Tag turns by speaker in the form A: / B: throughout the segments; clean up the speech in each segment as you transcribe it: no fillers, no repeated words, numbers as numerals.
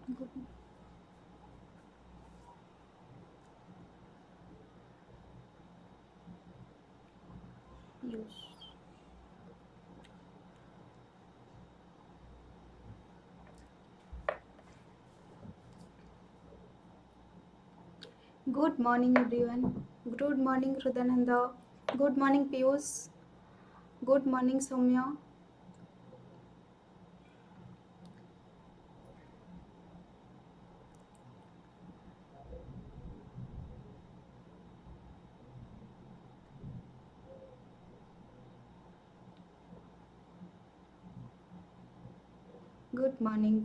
A: Good. Use. Good morning, everyone. Good morning, Rudananda. Good morning, Piyush. Good morning, Soumya.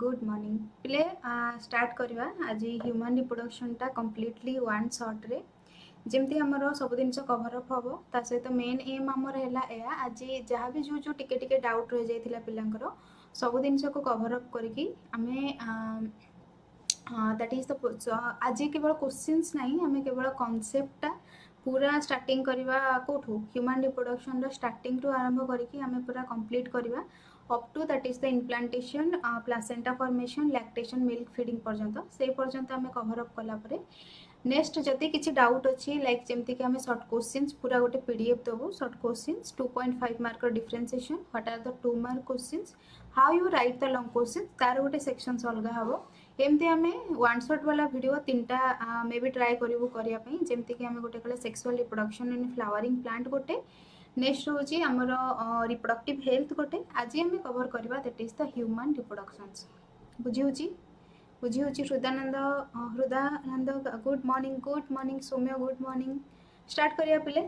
A: Good morning पिले start करवा आज human reproduction टा completely one short रे जमती आमर सब जिन कवर अप हम ता सहित मेन एम आमर है आज जहाँ भी जो जो टिके टिके डाउट रही जाइथिला पिलांकर सब जिन को कवर अप करके आमे दैट इज द आज केवल क्वेश्चंस नहीं आमे केवल कॉन्सेप्ट पूरा स्टार्टिंग करवा कोठू ह्यूमन रिप्रोडक्शन स्टार्टिंग टू आरंभ करके आमे पूरा कंप्लीट करवा up to that is the implantation placenta formation lactation milk feeding पर्यंत से पर्यंत आमे कवर अप कला परे नेक्स्ट जदि किसी डाउट अच्छी लाइक जमती कि आम सर्ट क्वेश्चंस पूरा गोटे पीडीएफ दबू short questions 2.5 mark differentiation what are the 2 mark questions how you write the long question तार गोटे सेक्शन अलग हम एमती आम वन शॉट वाला वीडियो 3टा मे भी ट्राए करूँ करने जमती कि आम गोटे कले sexual reproduction in flowering plant गोटे नेक्स्ट हूँ आमर रिप्रोडक्टिव हेल्थ गोटे आज आम कवर करवा that is the human reproductions बुझी बुझी हृदानंद हृदानंद good morning Soumya good morning start करिया पिले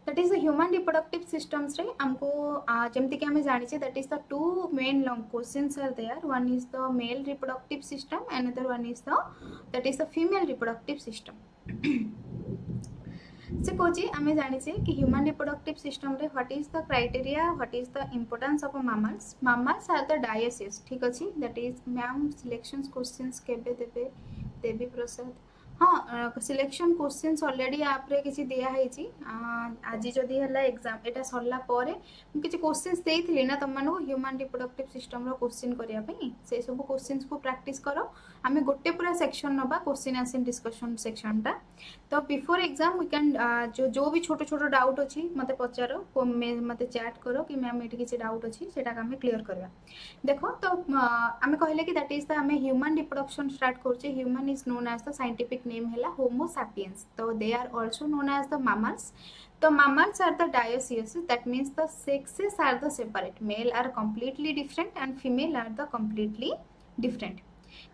A: that is the human reproductive systems रे हमको जमती कि हमें जानी that is the two main long questions are there one is the male reproductive system another one is the that is the female reproductive system से कौची आम जानी कि ह्यूमन रिप्रोडक्टिव सिस्टम रे what is the criteria what is the importance of mammals are the डायसिस ठीक अच्छे that is ma'am selection questions केबे देबे देवी प्रसाद हाँ सिलेक्शन क्वेश्चंस ऑलरेडी आप रे किसी दिया है आज जदि है एग्जाम एटा सरला परे मु किसी क्वेश्चंस देइथिली ना तुम मानको ह्यूमन रिप्रोडक्टिव सिस्टम रो क्वेश्चन करिया पई से सब क्वेश्चंस को प्रैक्टिस करो आमे गोटे पूरा सेक्शन नबा क्वेश्चन आंसर डिस्कशन सेक्शन टा तो बिफोर एग्जाम वी कैन जो भी छोट छोट डाउट अच्छी मत पचार मत चैट करो कि मैम ये किसी डाउट अच्छी से आम क्लीयर करवा देख तो आम कहले कि दैट इज द आम ह्यूमन रिप्रोडक्शन स्टार्ट करुचे human is known as the scientific name है होमो सैपियंस तो they are also known as the mammals the mammals are the dioecious that means the sexes are the separate male are completely different and female are the completely different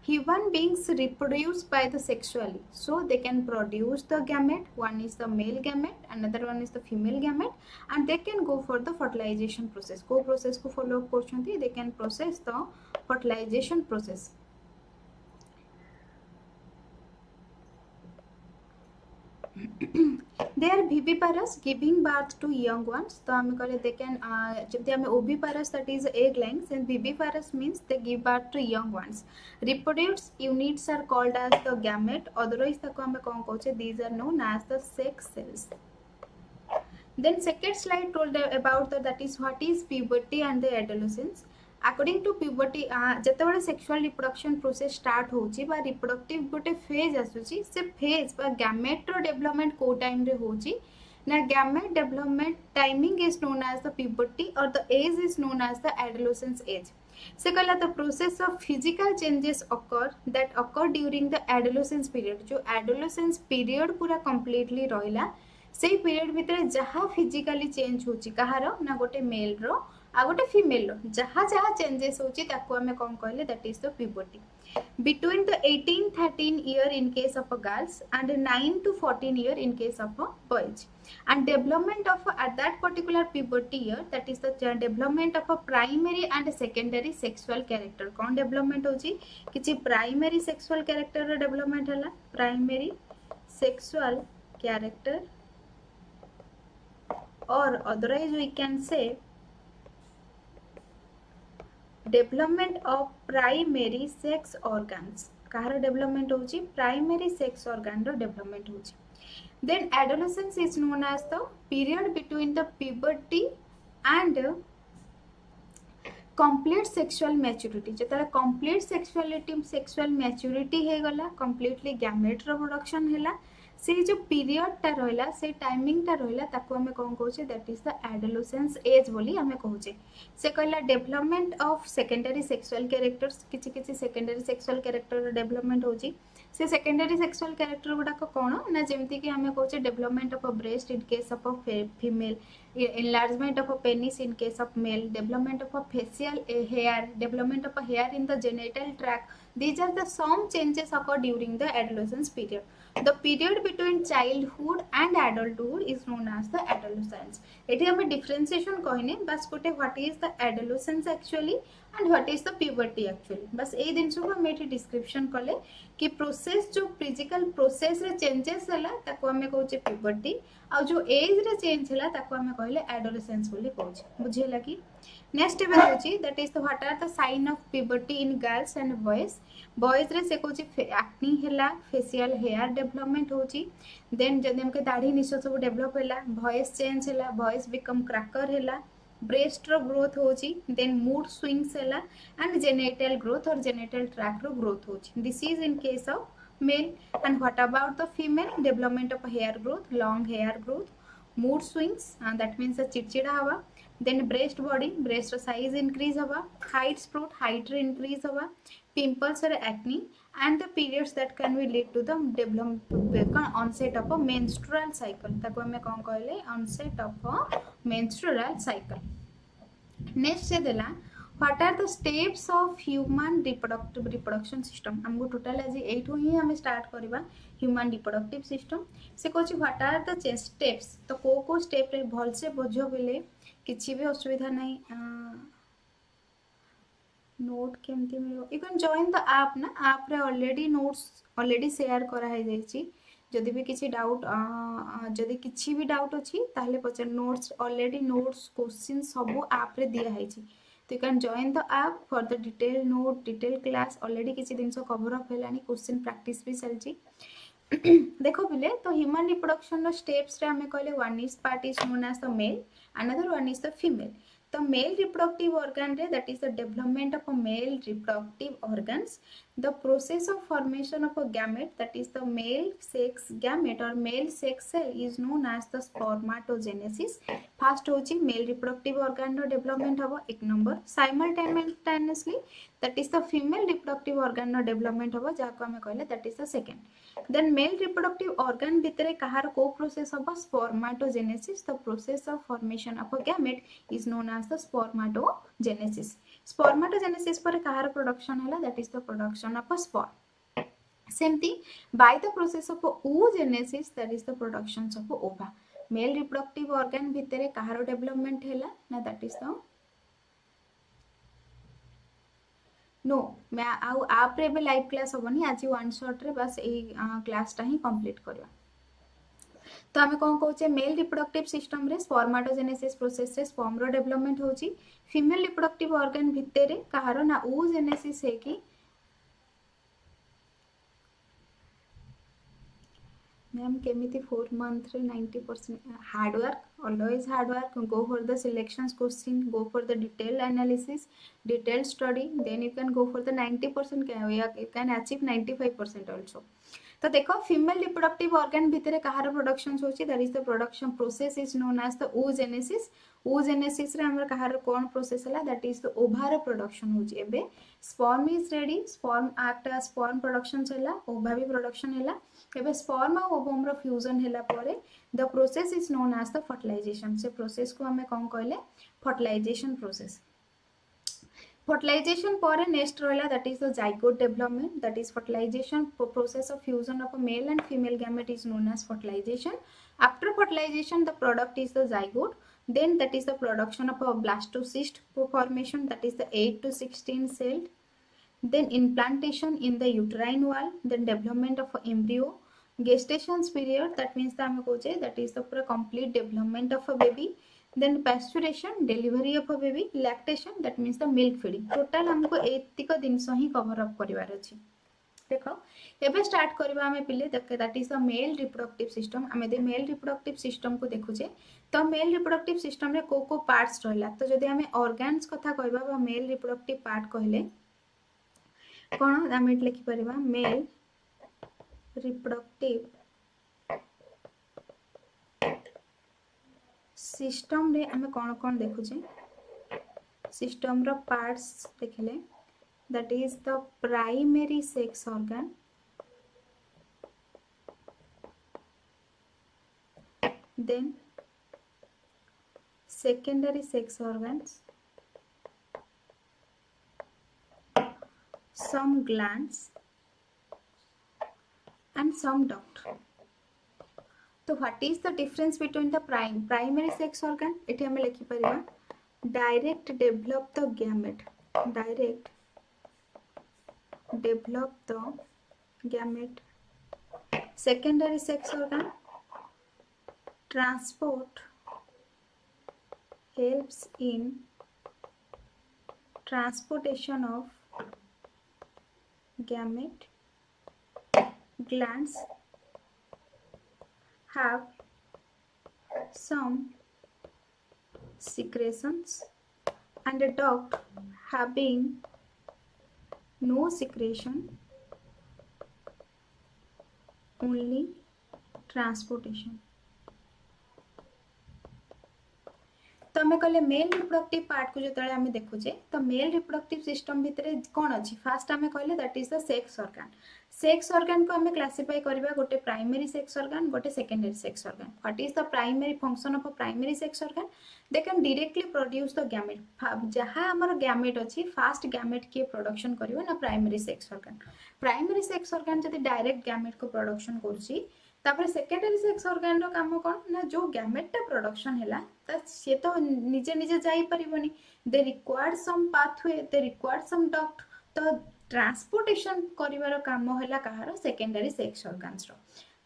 A: human beings reproduce by the sexually so they can produce the gamete one is the male gamete another one is the female gamete and they can go for the fertilization process को process को follow up करछंती they can process the fertilization process they are viviparous giving birth to young ones तो आम कहले they can जब आम oviparous that is egg laying and viviparous means they give birth to young ones reproduced units are called as the gamete otherwise ताको आम कौन कहचे these are known as the sex cells then second slide told about that is what is puberty and the adolescence according to puberty जतबेले sexual reproduction process start होची बा reproductive गोटे phase आसुची से phase बा गैमेट रो development को time रे होची ना gamete development timing is known as the puberty और the age is known as the adolescence age से कहला the process of physical changes occur during the adolescence period जो एडोलेसेंस पीरियड पूरा कंप्लीटली रहिला से पीरियड भितर जहाँ फिजिकली चेंज होची कहार ना गोटे मेल रो आ गोटे फीमेल जहाँ जहाँ चेंजेस होची ताको हमें कौन कहले that is the puberty between the 18-13 year in case of a girls and 9 to 14 year in case of a boys and development of at that particular puberty year that is the development of a primary and secondary sexual character कौन development होची किसी primary sexual character रो development हला primary sexual character or otherwise we can say development of primary sex organs कहार development होची primary sex organ रो development होची then adolescence is known as the period between the puberty and complete sexual maturity जतले complete sexual maturity हे गला completely gamete रो production हैला से जो पीरियड टा रहला से टाइमिंग टा रहला ताको हमें कोन कहूचे that is the adolescence age बोली हमें कहूचे से कहला development of secondary sexual characters किछि किछि सेकेंडरी सेक्सुअल कैरेक्टर डेवलपमेंट होची से सेकेंडरी सेक्सुअल कैरेक्टर गुडा कोन ना जेमति कि हमें कहूचे development of a breast in case of a female enlargement of a penis in case of male, development of a facial hair, development of a hair in the genital tract. These are the some changes occur during the adolescence period. The period between childhood and adulthood is known as the adolescence. एठी हमें differentiation कहने बस गोटे what is the adolescence actually and what is the puberty actually. बस ए दिन को हम एठी description कले कि प्रोसेस जो फिजिकल प्रोसेस रे चेंजेस हला ताको हमें कहूचे puberty आ जो एज रे चेंज हला ताको हमें कहले adolescence बोली कहूचे बुझेला कि नेक्स्ट एबे होची that is the what are the sign of puberty in girls and boys रे से कहूची एक्ने हला फेशियल हेयर डेवलपमेंट होची देन जदि हमके दाढ़ी निश सब डेवलप हला वॉइस चेंज हला वॉइस बिकम क्रैकर हला ब्रेस्ट रो ग्रोथ होची देन मूड स्विंग्स हला एंड जेनिटल ग्रोथ और जेनिटल ट्रैक्ट रो ग्रोथ होची this is in case of male and what about the female development of hair growth long hair growth mood swings that means चिड़चिड़ा हवा then breast body breast size increase haba height sprout height increase haba pimples or acne and the periods that can be lead to the development onset of a menstrual cycle ताको हमें कौन कहले onset of a menstrual cycle next से देला what are the steps of human reproduction system हमको total आज एठो ही हमें start करबा ह्यूमन रिप्रोडक्टिव सिस्टम से कहछि व्हाट आर द स्टेप्स तो को स्टेप रे भल से बुझो बेले किछि भी असुविधा नहीं नोट केमती मिलो you can join the app ना ऐप रे ऑलरेडी नोट्स ऑलरेडी शेयर करा है जाईची जदि भी किछि डाउट जदि किछि भी डाउट अछि ताहले पचर नोट्स ऑलरेडी नोट्स क्वेश्चन सब ऐप रे दिया है छी तो you can join the app for the detail note detail class already किछि दिन से कवर अप हेलानी क्वेश्चन प्रैक्टिस भी चलची देखो बिले तो ह्यूमन रिप्रोडक्शन रो स्टेप्स रे हमें कहले one is part is known as the male another one is the female the male reproductive organ that is the development of a male reproductive organs the process of formation of a gamete that is the male sex gamete or male sex cell is known as the spermatogenesis first hochi male reproductive organ ro development hobo ek number simultaneously that is the female reproductive organ ro development hobo jaako ame कहले that is the second then male reproductive organ भितरे कहार को process होबो spermatogenesis the process of formation of a gamete is known as the spermatogenesis spermatogenesis पर कहार production हैला that is the production of a sperm सेमती by the process of oogenesis that is the production of ova male reproductive organ भितरे कहार development हैला ना that is the no मैं आउ आप रे लाइव क्लास होबनी आज वन शॉट रे बस ए क्लास टा ही कंप्लीट करबा तो हमें कौन कहूचे मेल रिप्रोडक्टिव सिस्टम रे स्पर्माटोजेनेसिस प्रोसेस रे स्पर्म रो डेवलपमेंट होची फीमेल रिप्रोडक्टिव ऑर्गन भितरे कहारो ना oogenesis है कि मैम केमिति 4 मंथ रे 90% hard work always hard work go for the selections question go for the detail analysis detail study then you can go for the 90% you can achieve 95% also तो देखो female reproductive organ भितरे कहार production होची that is the production process is known as the oogenesis रे हमर कहार कोन process हला दैट इज द ओभार प्रोडक्शन होची एबे sperm is ready sperm act as sperm production हला ओभा भी प्रोडक्शन हला एबे स्पर्म और ओवम रो फ्यूजन हला परे the process is known as the fertilization से प्रोसेस को हमें कोन कहले फर्टिलाइजेशन प्रोसेस fertilization पर next रहला that is the zygote development that is fertilization process of fusion of a male and female gamete is known as fertilization after fertilization the product is the zygote then that is the production of a blastocyst formation that is the 8 to 16 cell then implantation in the uterine wall then development of a embryo gestation period that means the hame koche that is the complete development of a baby then pasteurization delivery of a baby lactation that means the milk feeding total हमको एतिक दिन ही cover up करिवार अछि देख एबे start करबा हमें पिले that is the male reproductive system आमे दे mail reproductive system को देखुचे तो मेल रिप्रोडक्टिव सिस्टम रे को पार्ट्स रहला तो जदि हमें ऑर्गन्स कथा कहबा बा मेल रिप्रोडक्टिव पार्ट कहले कोन हमें लिखि परबा मेल रिप्रोडक्टिव सिस्टम रे हमें कोन कोन देखुचे सिस्टम रो पार्ट्स देखले that is the primary sex organ, then secondary sex organs, some glands and some duct. So what is the difference between the primary sex organ? इथे हमें लिखि परिबा direct develop the gamete, direct develop the gamete. Secondary sex organ transport, helps in transportation of gamete. Glands have some secretions and a duct having no secretion, only transportation. तो आम कहले male reproductive part को जो आम देखुचे तो mail reproductive system भितर कौन अच्छी फास्ट आम कहले that is the sex organ. Sex organ को आम क्लासिफाई करबा गोटे प्राइमरी सेक्स ऑर्गन गोटे secondary sex organ. What is the primary function of a primary sex organ? They can directly produce the gamete. जहाँ आमर gamete अच्छी fast gamete किए production करिवो ना primary sex organ. Primary sex organ जदि direct gamete को production करछि तापर secondary sex organ रो काम कोन ना जो गैमेट टा प्रोडक्शन हैला त से तो निजे निजे जाई परिबोनी. They required some pathway, they required some duct. तो ट्रांसपोर्टेशन करिवार काम हैला कहार सेकेंडरी सेक्स ऑर्गन्स रो.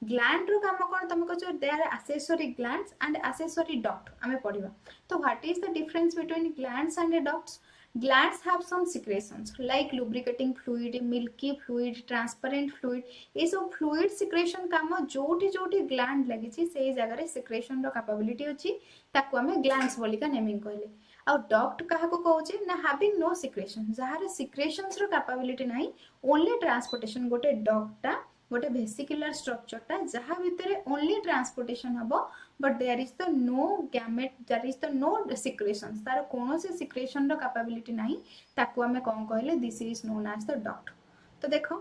A: ग्लैंड रो काम कोन तुमको जो they are accessory glands and accessory duct हमें पढिबा. तो what is the difference between glands and ducts? Glands have some secretions like lubricating fluid, milky fluid, transparent fluid. ये सब fluid secretion काम जोटी जोटी gland लगी ची से जगह secretion रो capability अच्छी ताकू हमें glands बोली का naming कहले. और duct कहा को कहूचे ना having no secretion जहाँ रे secretions रो capability नहीं only transportation. गोटे duct टा गोटे वेसिकुलर स्ट्रक्चर टा जहाँ भितर ओनली ट्रांसपोर्टेशन हबो but there is the no gamete, there is the no secretions. तार कोनोसी सिक्रेशन रो कैपेबिलिटी नाही ताकू हमें कोन कहले this is known as the duct. तो देखो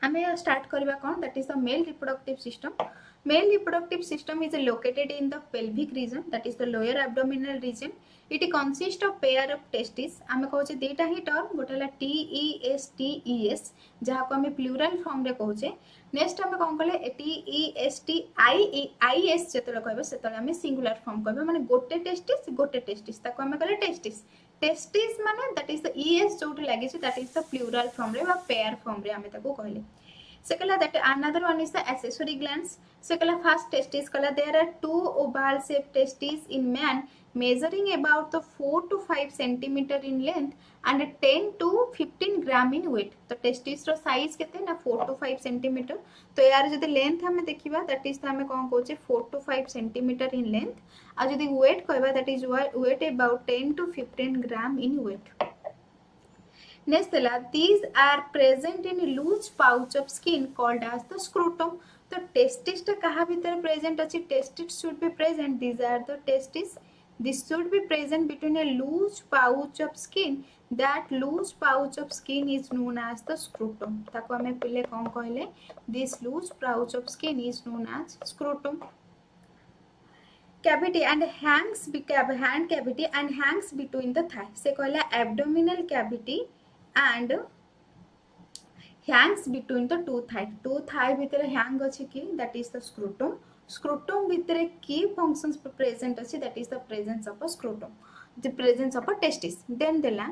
A: हमें स्टार्ट करबा कोन that is the male reproductive system. Male reproductive system is located in the pelvic region, that is the lower abdominal region. It consists of pair of testes. आमे कहूचे देटा ही term गोटे ला TESTES जहाँ को हमें प्लूरल फॉर्म रे कहूचे. Next हमें कौन कहले TESTIES जेतले कहबे सेतले हमें सिंगुलर फॉर्म कहबे माने गोटे टेस्टिस ताको हमें कहले टेस्टिस. टेस्टिस माने दैट इज द ES जोटी लागि छै that is the plural form रे बा पेयर फॉर्म रे हमें ताको कहले. Second, that another one is the accessory glands. Second, first testis. There are two oval shaped testes in man, measuring about the 4 to 5 centimeter in length and 10 to 15 gram in weight. तो testis रो size केते ना 4 to 5 centimeter. तो यार जदि length हमें देखिबा that is हमें कौन कहूचे 4 to 5 centimeter in length. आ जदि weight कहबा that is weight about 10 to 15 gram in weight. Next, these are present in loose pouch of skin called as the scrotum. तो testis टा कहाँ भीतर present अच्छी? Testis should be present. These are the testis. This should be present between a loose pouch of skin. That loose pouch of skin is known as the scrotum. ताको हमें पहले कौन कहले? This loose pouch of skin is known as scrotum. Cavity and hand cavity and hangs between the thigh. से कहला abdominal cavity and hangs between the two thigh. Two thigh भितर hang अछि कि that is the scrotum. Scrotum भितर key functions present अछि that is the presence of a scrotum, the presence of a testis. Then देला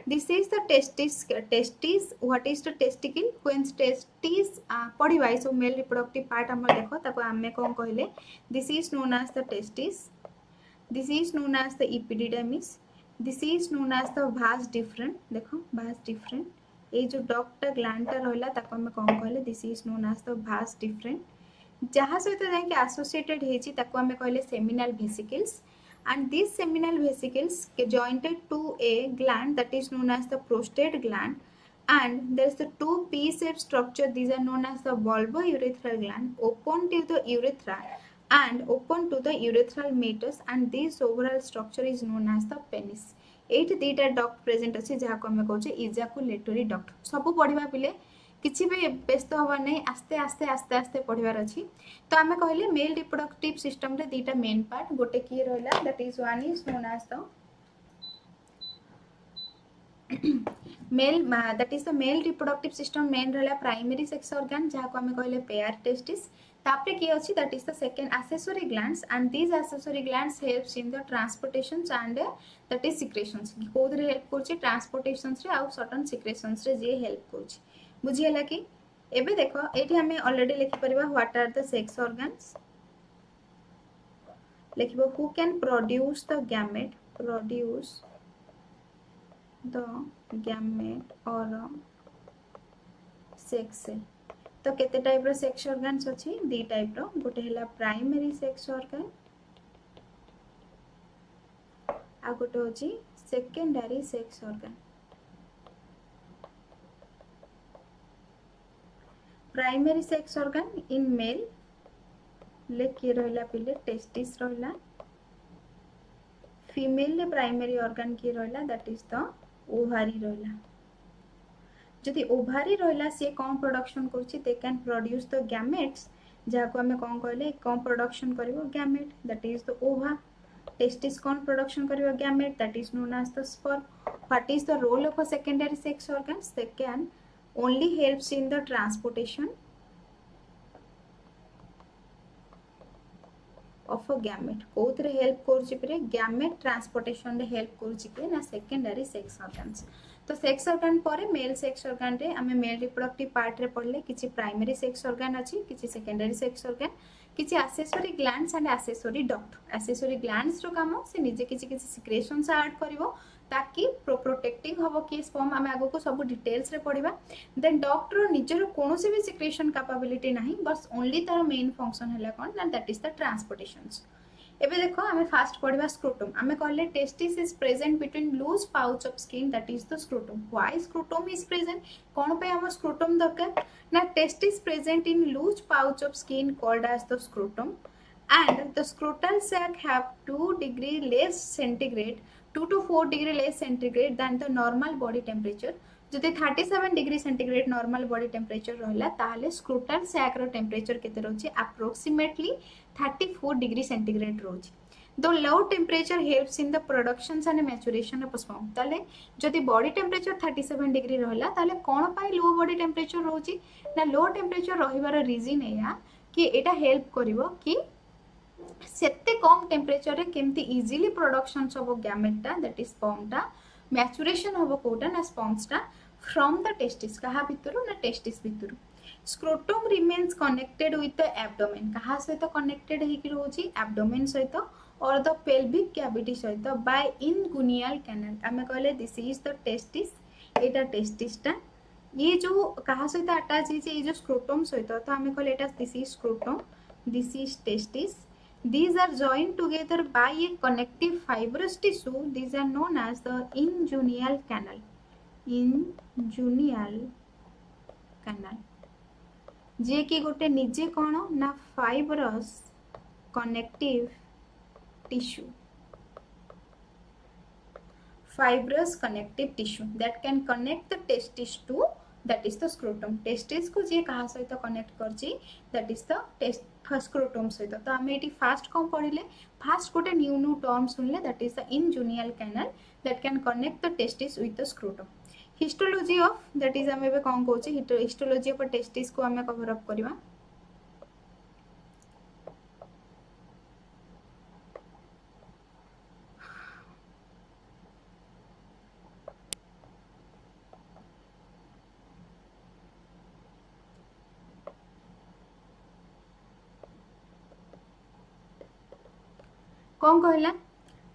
A: this is the testis. What is the testicle? When testis पढ़िबा so male reproductive part हमर देखो ताको हमें कोन कहले this is known as the testis. This is known as the epididymis. This is known as the vas deferens. देखो vas deferens. ये जो डक्टा ग्लैंडटा रहा ताको आम कौन कहले this is known as the vas deferens जहाँ सहित जाकि एसोसिएटेड होती ताको आम कहले seminal vesicles and these seminal vesicles jointed to a gland that is known as the prostate gland and there is the two P-shaped structure. These are known as the bulbourethral gland open to the urethra and open to the urethral meatus and this overall structure is known as the penis. एट दीटा duct present अच्छे जहाँ को आम कहे इजाकुलेटरी duct सब पढ़ा पिले किसी भी व्यस्त हबार नहीं आस्ते आस्ते आस्ते आस्ते पढ़ार अच्छी तो आम कहले मेल रिप्रोडक्टिव सिस्टम रे दीटा मेन पार्ट गोटे किए रहा that is one is known as the male that is the male reproductive system main रहा प्राइमरी सेक्स ऑर्गन जहाँ को आम कहले पेयर टेस्टिस तापरे किए अच्छी that is the second accessory glands and these accessory glands helps in the transportations and that is secretions Kodre help करछि ट्रांसपोर्टेशंस रे आउ सर्टेन secretions रे जे हेल्प करछि बुझियला कि एबे देखो एठी हमें ऑलरेडी लिखि परबा what are the sex organs लिखिबो who can produce the gamete और सेक्स सेल तो केते टाइप रो सेक्स ऑर्गन्स अछि दी टाइप रो गोटे हला प्राइमरी सेक्स ऑर्गन आ गोटे होछि secondary sex organ primary sex organ in male लेके रहला पिले टेस्टिस रहला फीमेल ले प्राइमरी ऑर्गन की रहला दैट इज द ओवारी रहला जदि ओवारी रहला से कौन प्रोडक्शन करछि they can produce the gametes जहाँ को हमें कौन कहले कौन प्रोडक्शन करिवो gamete that is the ova testis कौन प्रोडक्शन करिवो gamete that is known as the sperm what is the role of a secondary sex organs they can only helps in the transportation of a gamete कोथरे help करछि परे gamete transportation रे help करछि के ना secondary sex organs तो sex organ पर male sex organ रे हमें मेल रिप्रोडक्टिव पार्ट रे पढ़ले किछि प्राइमरी सेक्स ऑर्गन अछि किछि सेकेंडरी सेक्स ऑर्गन किछि accessory glands and accessory duct accessory glands रो काम से निजे किछि सिक्रेशंस ऐड करिवो ताकि प्रोटेक्टिंग हम कि स्पर्म आम आग को सब डिटेल्स रे पढ़ा देन डक्टर निजर कौन भी सिक्रेशन कैपेबिलिटी नहीं बस ओनली तार मेन फंक्शन है कौन दैट इज द ट्रांसपोर्टेशंस एबे देखो आम फास्ट पढ़ा स्क्रोटम आम कहले testis is present between loose pouch of skin that is the scrotum why scrotum is present कौन पे हम स्क्रोटम दरकार ना testis present in loose pouch of skin called as the scrotum and the scrotal sac have 2 degree less centigrade 2 to 4 degree less centigrade than the normal body temperature जदि 37 degree centigrade normal body temperature रहला ताले scrotal sac रो temperature केते रहछि approximately 34 degree centigrade रहछि दो low temperature helps in the production and maturation of sperm ताले जदि body temperature 37 degree रहला ताले कोन पाई लो body temperature रहछि ना लो टेम्परेचर रहिबार रीजन एया कि एटा हेल्प करिवो कि सेते कम टेम्परेचर रे केमती इजीली प्रोडक्शन ऑफ गैमेटा दैट इज स्पर्मटा मैच्योरेशन होबो कोटा ना स्पर्म्सटा फ्रॉम द टेस्टिस कहा भितरु ना टेस्टिस भितरु scrotum remains connected with the abdomen कहा सहित कनेक्टेड हेकि रहउची एब्डोमेन सहित और द पेल्विक कैविटी सहित बाय इनगुनियल कैनाल आमे कहले दिस इज द टेस्टिस एटा टेस्टिसटा ये जो कहा सहित अटैच है ये जो स्क्रोटम सहित तो आमे कहले एटा this is scrotum this is testis. These are joined together by a connective fibrous tissue. These are known as the inguinal canal. Inguinal canal. जे कि गोटे निजे कौन ना fibrous connective tissue. Fibrous connective tissue that can connect the testis to that is the scrotum. Testis को जे कहा सहित connect करछि that is the test scrotum सहित तो आम ये फास्ट कौन पढ़ले फास्ट गोटे न्यू न्यू टर्म सुनले that is the inguinal canal that can connect the testis with the scrotum. Histology of that is आम एबे कौन कहूँ हिस्टोलॉजी ऑफ टेस्टिस को आम कवर अप करवा. कौन कहला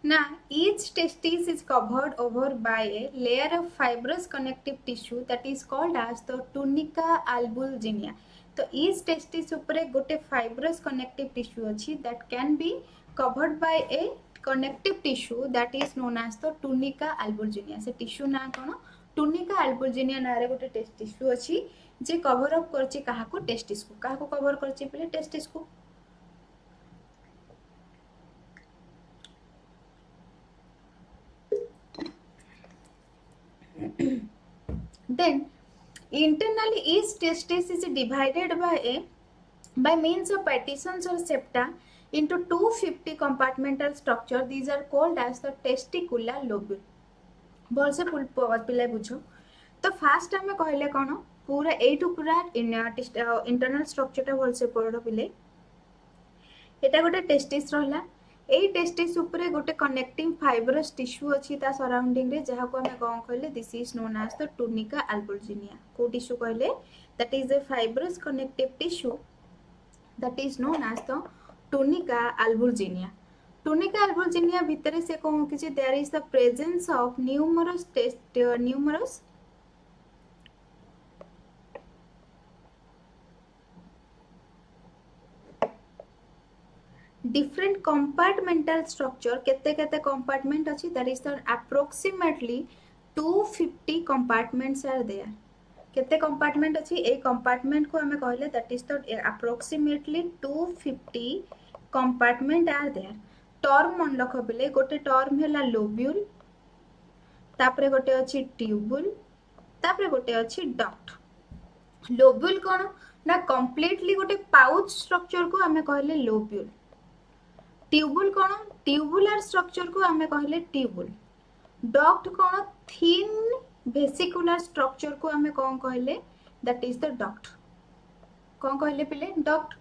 A: Now, each testis is covered over by a layer of fibrous connective tissue that is called as the tunica albuginea. So, each testis upare gote fibrous connective tissue achi that can be covered by a connective tissue that is known as the tunica albuginea. Se tissue na kono tunica albuginea na re gote tissue achi J cover up करछि काहाको testis को काहाको cover करछि पले testis को then internally each testis is divided by means of partitions or septa into 250 compartmental structure. These are called as the testicular lobule. भल से पिला बुझ तो फास्ट आम कहले कौन पूरा एटू पूरा इंटरनल स्ट्रक्चर भल से पढ़ पिले एटा गोटे टेस्टिस रहा एई टेस्टिस उपरे गोटे कनेक्टिंग फाइब्रस टिश्यू अच्छी ता सराउंडिंग रे जहाँ को हमें कौन कहले this is known as the tunica albuginea को टिश्यू कहले that is a fibrous connective tissue that is known as the tunica albuginea tunica albuginea भितर से कौन कि there is the presence of numerous different compartmental structure केते केते compartment अछि that is the approximately 250 compartments are there केते compartment अछि ए compartment को हमें कहले that is the approximately 250 compartment are there term मन रख बिले गोटे term हैला lobule तापरे गोटे अछि tubule तापरे गोटे अछि duct lobule कोन ना completely गोटे pouch structure को हमें कहले lobule ट्यूबुल कौन ट्यूबुलर स्ट्रक्चर को आमे कहले ट्यूबुल डक्ट कौन थिन वेसिकुलर स्ट्रक्चर को आमे कौन कहले दैट इज द डक्ट कौन कहले पिले डक्ट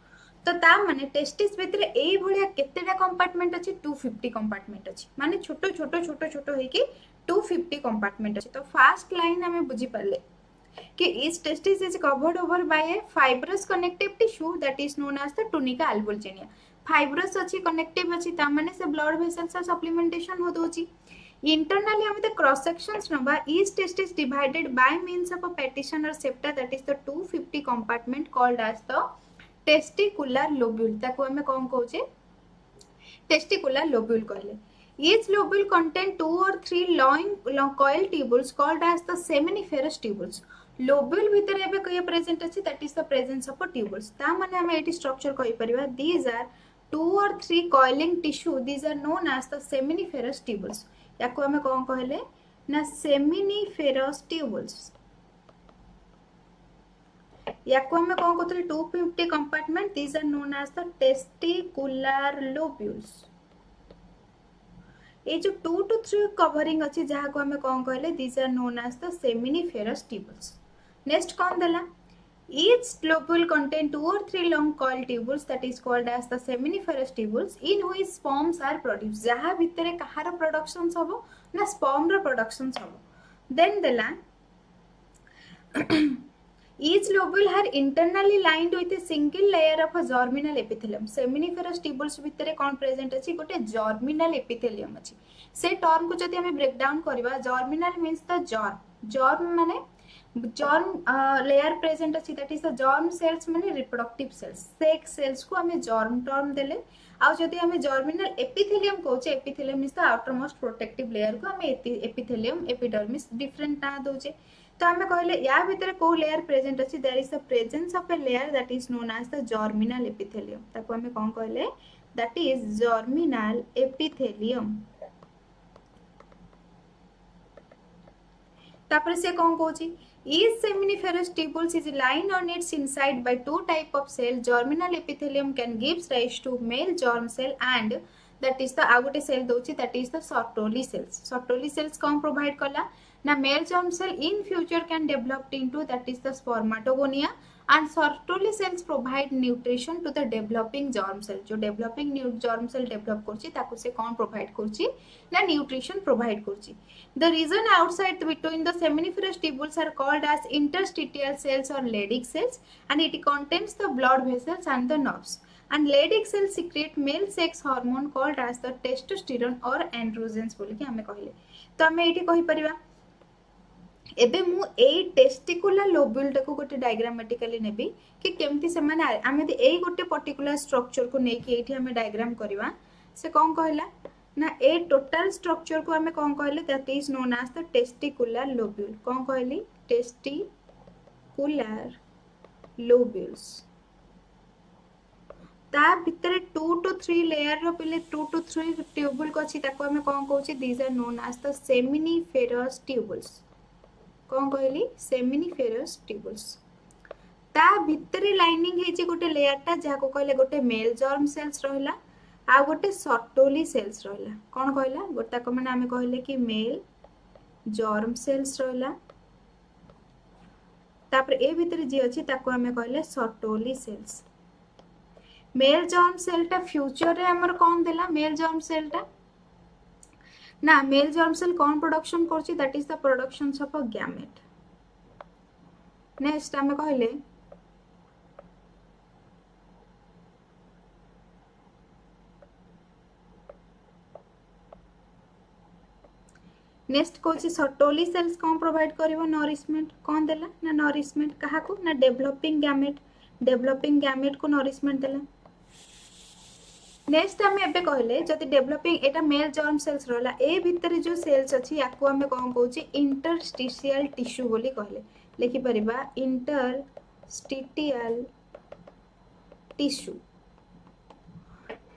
A: तो ता माने टेस्टिस भितर एई भलिया केतेटा कंपार्टमेंट अछि 250 कंपार्टमेंट अछि माने छोटो छोटो छोटो छोटो हे कि 250 कंपार्टमेंट अछि तो फर्स्ट लाइन हमें बुझी पाले कि इस testis is covered over by a fibrous connective tissue that is known as the tunica albuginea fibrous अच्छी कनेक्टिव अच्छी तामाने से ब्लड वेसल्स सप्लीमेंटेशन हो दोची इंटरनली हमें द क्रॉस सेक्शंस नबा each testis divided by means of a partition or septa that is the 250 compartment called as the testicular lobule ताको हमें कोन कहूचे टेस्टिकुलर लोब्यूल कहले each lobule contain 2 or 3 long coil tubules called as the seminiferous tubules lobule भितर एबे कय present अछि that is the presence of a tubules ता माने हमें एटी स्ट्रक्चर कहि परिबा these are 2 or 3 coiling tissue these are known as the seminiferous tubules याको हमें कौन कहले ना seminiferous tubules याको हमें कौन कहते 250 compartment these are known as the testicular lobules ये जो 2 to 3 कवरिंग अच्छी जहाँ को हमें कौन कहले these are known as the seminiferous tubules next कौन देला Each lobule contains 2 or 3 long coil tubules that is called as the seminiferous tubules in which sperms are produced. जहाँ भितरे कहार productions हबो ना sperm रो productions हबो. Then the each lobule are internally lined with a single layer of a germinal epithelium. Seminiferous tubules भितरे कौन present अछि गोटे germinal epithelium अछि. से term को जदि हमें break down करिबा germinal means the germ. Germ माने germ layer present अछि that is the germ cells माने reproductive cells sex cells को हमें germ term देले आ जदि हमें germinal epithelium कहूचे epithelium is the outermost protective layer को हमें epithelium epidermis different ना दोचे तो हमें कहले या भीतर को layer present अछि there is the presence of a layer that is known as the germinal epithelium ताको हमें कौन कहले that is germinal epithelium तापर से कौन कहूची Each seminiferous tubules is lined on its inside by 2 type of cell. Germinal epithelium can give rise to male germ cell and that is the agote cell dochi that is the Sertoli cells. Sertoli cells कौन provide कला ना male germ cell in future can develop into that is the spermatogonia and Sertoli cells provide nutrition to the developing germ cell. जो developing new germ cell develop करची ताको से कौन provide करची ना nutrition provide करची. The region outside between the seminiferous tubules are called as interstitial cells or Leydig cells and it contains the blood vessels and the nerves. and Leydig cells secrete male sex hormone called as the testosterone or androgens बोली कि हमें कहले तो हमें एठी कहि परिबा एबे मु एई टेस्टिकुलर लोब्यूल टाको गोटे डायग्रामेटिकली नेबी कि केमती से माने आमे दे एई गोटे पर्टिकुलर स्ट्रक्चर को नै कि एठी हमें डायग्राम करबा से कोन कहला ना ए टोटल स्ट्रक्चर को हमें कोन कहले that is known as the testicular lobule कोन कहली टेस्टिकुलर लोब्यूल्स ता भितर 2 to 3 लेयर रो पले 2 to 3 ट्यूबुल को अछि ताको हमें कोन कहउची these are known as the seminiferous tubules कोन कहली सेमिनिफेरस ट्यूबुल्स ता भितर लाइनिंग हे जे गोटे लेयर ता जाको कहले गोटे मेल जर्म सेल्स रहला आ गोटे सर्टोली सेल्स रहला कोन कहला गोटे ताको माने हमें कहले कि मेल जर्म सेल्स रहला तापर ए भितर जे अछि ताको हमें कहले Sertoli cells male germ cell टा फ्यूचर रे हमर कोन देला मेल जर्म सेल टा ना मेल जर्म सेल कोन प्रोडक्शन करछि that is the production of a gamete next हमें कहले नेक्स्ट कोछि सर्टोली सेल्स कोन प्रोवाइड करिवो नरिशमेंट कोन देला ना नरिशमेंट कहा को ना डेवलपिंग गैमेट को नरिशमेंट देला नेक्स्ट हमें एबे कहले जति डेवलपिंग एटा मेल जर्म सेल्स रहला ए भीतर जो सेल्स अछि याको हमें कोन कहउची इंटरस्टिशियल टिश्यू बोली कहले लिखि परिबा इंटरस्टिशियल टिश्यू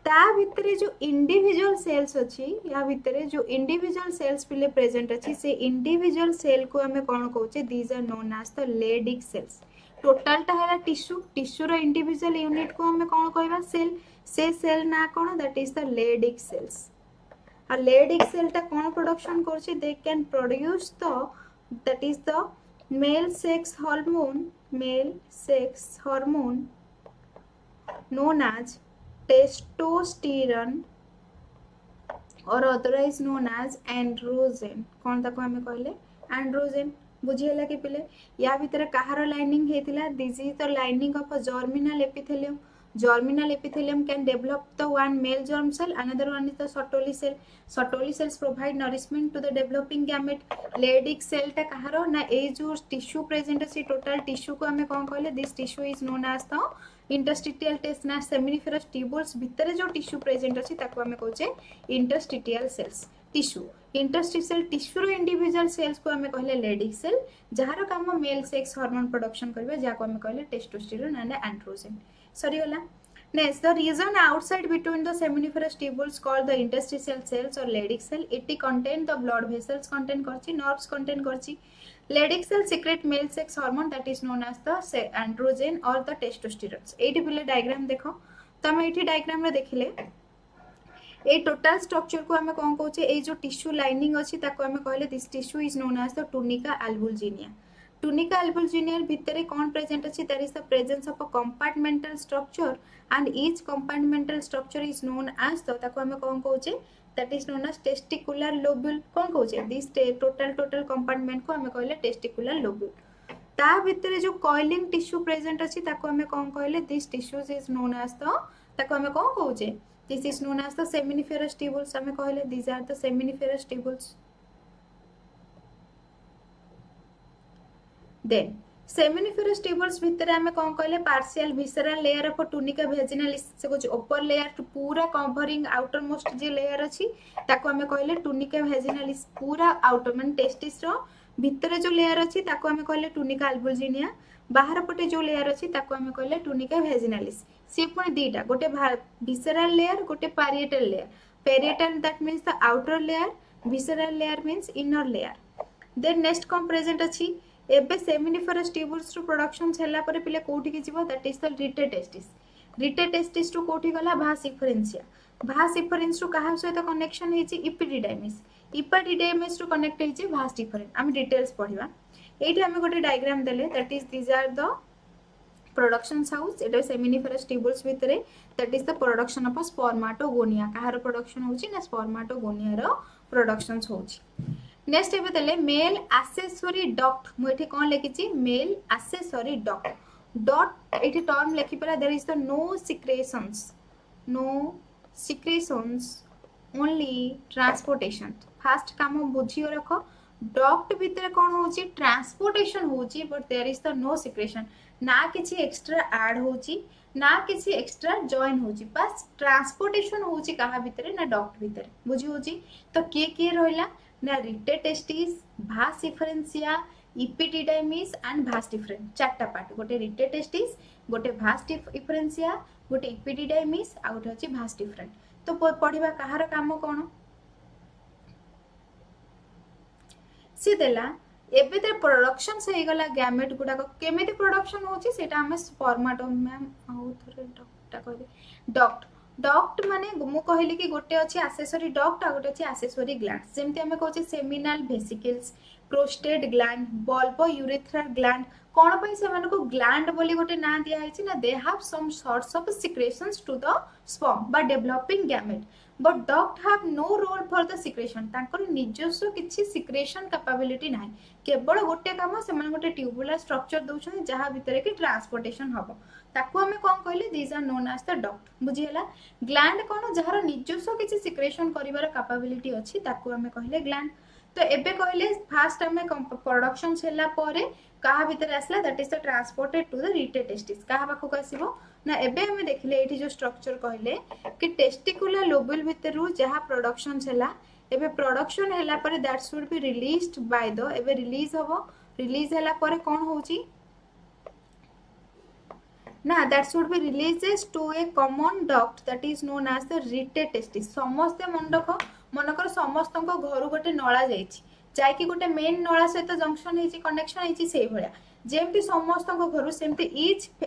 A: ता भीतर जो इंडिविजुअल सेल्स अछि या भीतर जो इंडिविजुअल सेल्स पिले प्रेजेंट अछि से इंडिविजुअल सेल को हमें कोन कहउचे these are known as the Leydig cells total टा है टिश्यू रो इंडिविजुअल यूनिट को हमें कोन कहबा सेल से सेल ना कोन that is the Leydig cells आ लेडिक सेल टा कोन प्रोडक्शन करछि they can produce the that is the male sex hormone known as testosterone or otherwise known as androgen कौन ताको हमें कहले androgen बुझियला कि पिले या भीतर कहार लाइनिंग हेतिला this is the lining of a germinal epithelium can develop the one male germ cell another one is the Sertoli cells provide nourishment to the developing gamete Leydig cell टा कहारो ना ए जो टिश्यू प्रेजेंट अछि total tissue को हमें कोन कहले this tissue is known as the interstitial test ना सेमिनिफेरस ट्यूबुल्स भीतर जो टिश्यू प्रेजेंट अछि ताको हमें कहउचे interstitial cells tissue interstitial tissue रो इंडिविजुअल सेल्स को हमें कहले लेडिक सेल जहार काम मेल सेक्स हार्मोन प्रोडक्शन करबे जाको हमें कहले टेस्टोस्टेरोन एंड एंड्रोजन सॉरी होला next the region outside between the seminiferous tubules called the interstitial cells or Leydig cell it contain the blood vessels contain करछि nerves contain करछि Leydig cell secrete male sex hormone that is known as the androgen or the testosterone एठी पिले diagram देखो तमे एठी diagram रे देखिले ए total structure को हमें कोन कहउचे ए जो टिश्यू लाइनिंग अछि ताको हमें कहले this tissue is known as the tunica albuginea भितरे कौन प्रेजेंट अछि that is the presence of a compartmental structure and each compartmental structure is known as the ताको हमें कोन कहउचे that is known as testicular lobule कोन कहउचे this total compartment को हमें कहले टेस्टिकुलर लोब्यूल ता भितरे जो कॉइलिंग टिश्यू प्रेजेंट अछि ताको हमें कोन कहले this tissues is known as the ताको हमें कोन कहउचे this is known as the seminiferous tubules हमें कहले these are the seminiferous tubules then seminiferous tubules भितर हमें कौन कहले partial visceral layer of tunica vaginalis से कुछ upper layer to पूरा covering outermost जे layer अछि ताको हमें कहले tunica vaginalis पूरा outer मन testis रो भितर जो layer अछि ताको हमें कहले tunica albuginea बाहर पटे जो layer अछि ताको हमें कहले tunica vaginalis से पुनी दीटा गोटे visceral layer गोटे parietal layer parietal that means the outer layer visceral layer means inner layer then next कौन present अछि एबे सेमिनिफेरस ट्यूबुल्स रो प्रोडक्शन छला परे पिले कोठी के जीवो that is the rete testis रो कोठी गला भास इफरेंस रो कहा सहित कनेक्शन हेची इपिडिडाइमिस रो कनेक्ट हेची भास डिफरेंस हम डिटेल्स पढिबा एठी हम गोटे डायग्राम देले that is these are the production house एटा सेमिनिफेरस ट्यूबुल्स भितरे that is the production of spermatogonia कहार प्रोडक्शन होची ना स्पर्माटोगोनिया रो प्रोडक्शंस होची नेक्स्ट एबे देले मेल एक्सेसरी डक्ट मु एठी कोन लिखिची मेल एक्सेसरी डक्ट डॉट एटी टर्म लिखि परा there is the no secretions only transportation first काम बुझी रख डक्ट भितर कौन होची ट्रांसपोर्टेशन होची but there is the no secretion ना किसी एक्स्ट्रा ऐड होची ना किसी एक्स्ट्रा जॉइन होची बस ट्रांसपोर्टेशन होची कहा भितर ना डक्ट भितर बुझी होची तो किए रहला ना rete testis vas efferentia epididymis and vas deferens चारटा पार्ट गोटे रिटेटेस्टिस गोटे भास इफरेंसिया गोटे इपिडिडाइमिस आ गोटे होची भास डिफरेंट तो पढ़िबा कहार काम कोन सी देला एबे ते प्रोडक्शन से हेगला गैमेट गुडा को केमिति प्रोडक्शन होची सेटा हमें स्पर्माटोम मैम आउ थरे डॉक्टा कहबे डक्ट माने मु कहली कि गोटे अछि एक्सेसरी डक्ट आ गोटे अछि एक्सेसरी ग्लैंड जेमति हमें कहछि seminal vesicles prostate gland bulbourethral gland कोन पई से मानको ग्लैंड बोली गोटे ना दिया हैछि ना they have some sorts of secretions to the sperm बा developing gamete but duct have no role for the secretion तांकर निजस्व किछि सिक्रेशन कैपेबिलिटी नाही केवल गोटे काम से गोटे ट्यूबुलर स्ट्रक्चर दउछन जहा भितर कि ट्रांसपोर्टेशन हबो ताकू हमें कोन कहले these are known as the duct बुझी हला ग्लैंड कोन जहार निजस्व किछि सिक्रेशन करिवार कैपेबिलिटी अछि ताकू हमें कहले ग्लैंड तो एबे कहले फास्ट हमें प्रोडक्शन छला परे कहा भितर आसला that is the transported to the rete testis कहा पाखो आसीबो ना एबे हमें देखले एठी जो स्ट्रक्चर कहले कि टेस्टिकुलर लोब्यूल भितरु जहा प्रोडक्शन छला एबे प्रोडक्शन हैला परे that should be released by the एबे रिलीज हबो रिलीज हैला परे कोन होची ना that should be releases to a common duct that is known as the rete testis समस्त मनकर समस्त घर गोटे नला जाई कि गोटे मेन नला सहित जंक्शन है कनेक्शन है से भाया जेमती समस्त घर सेमती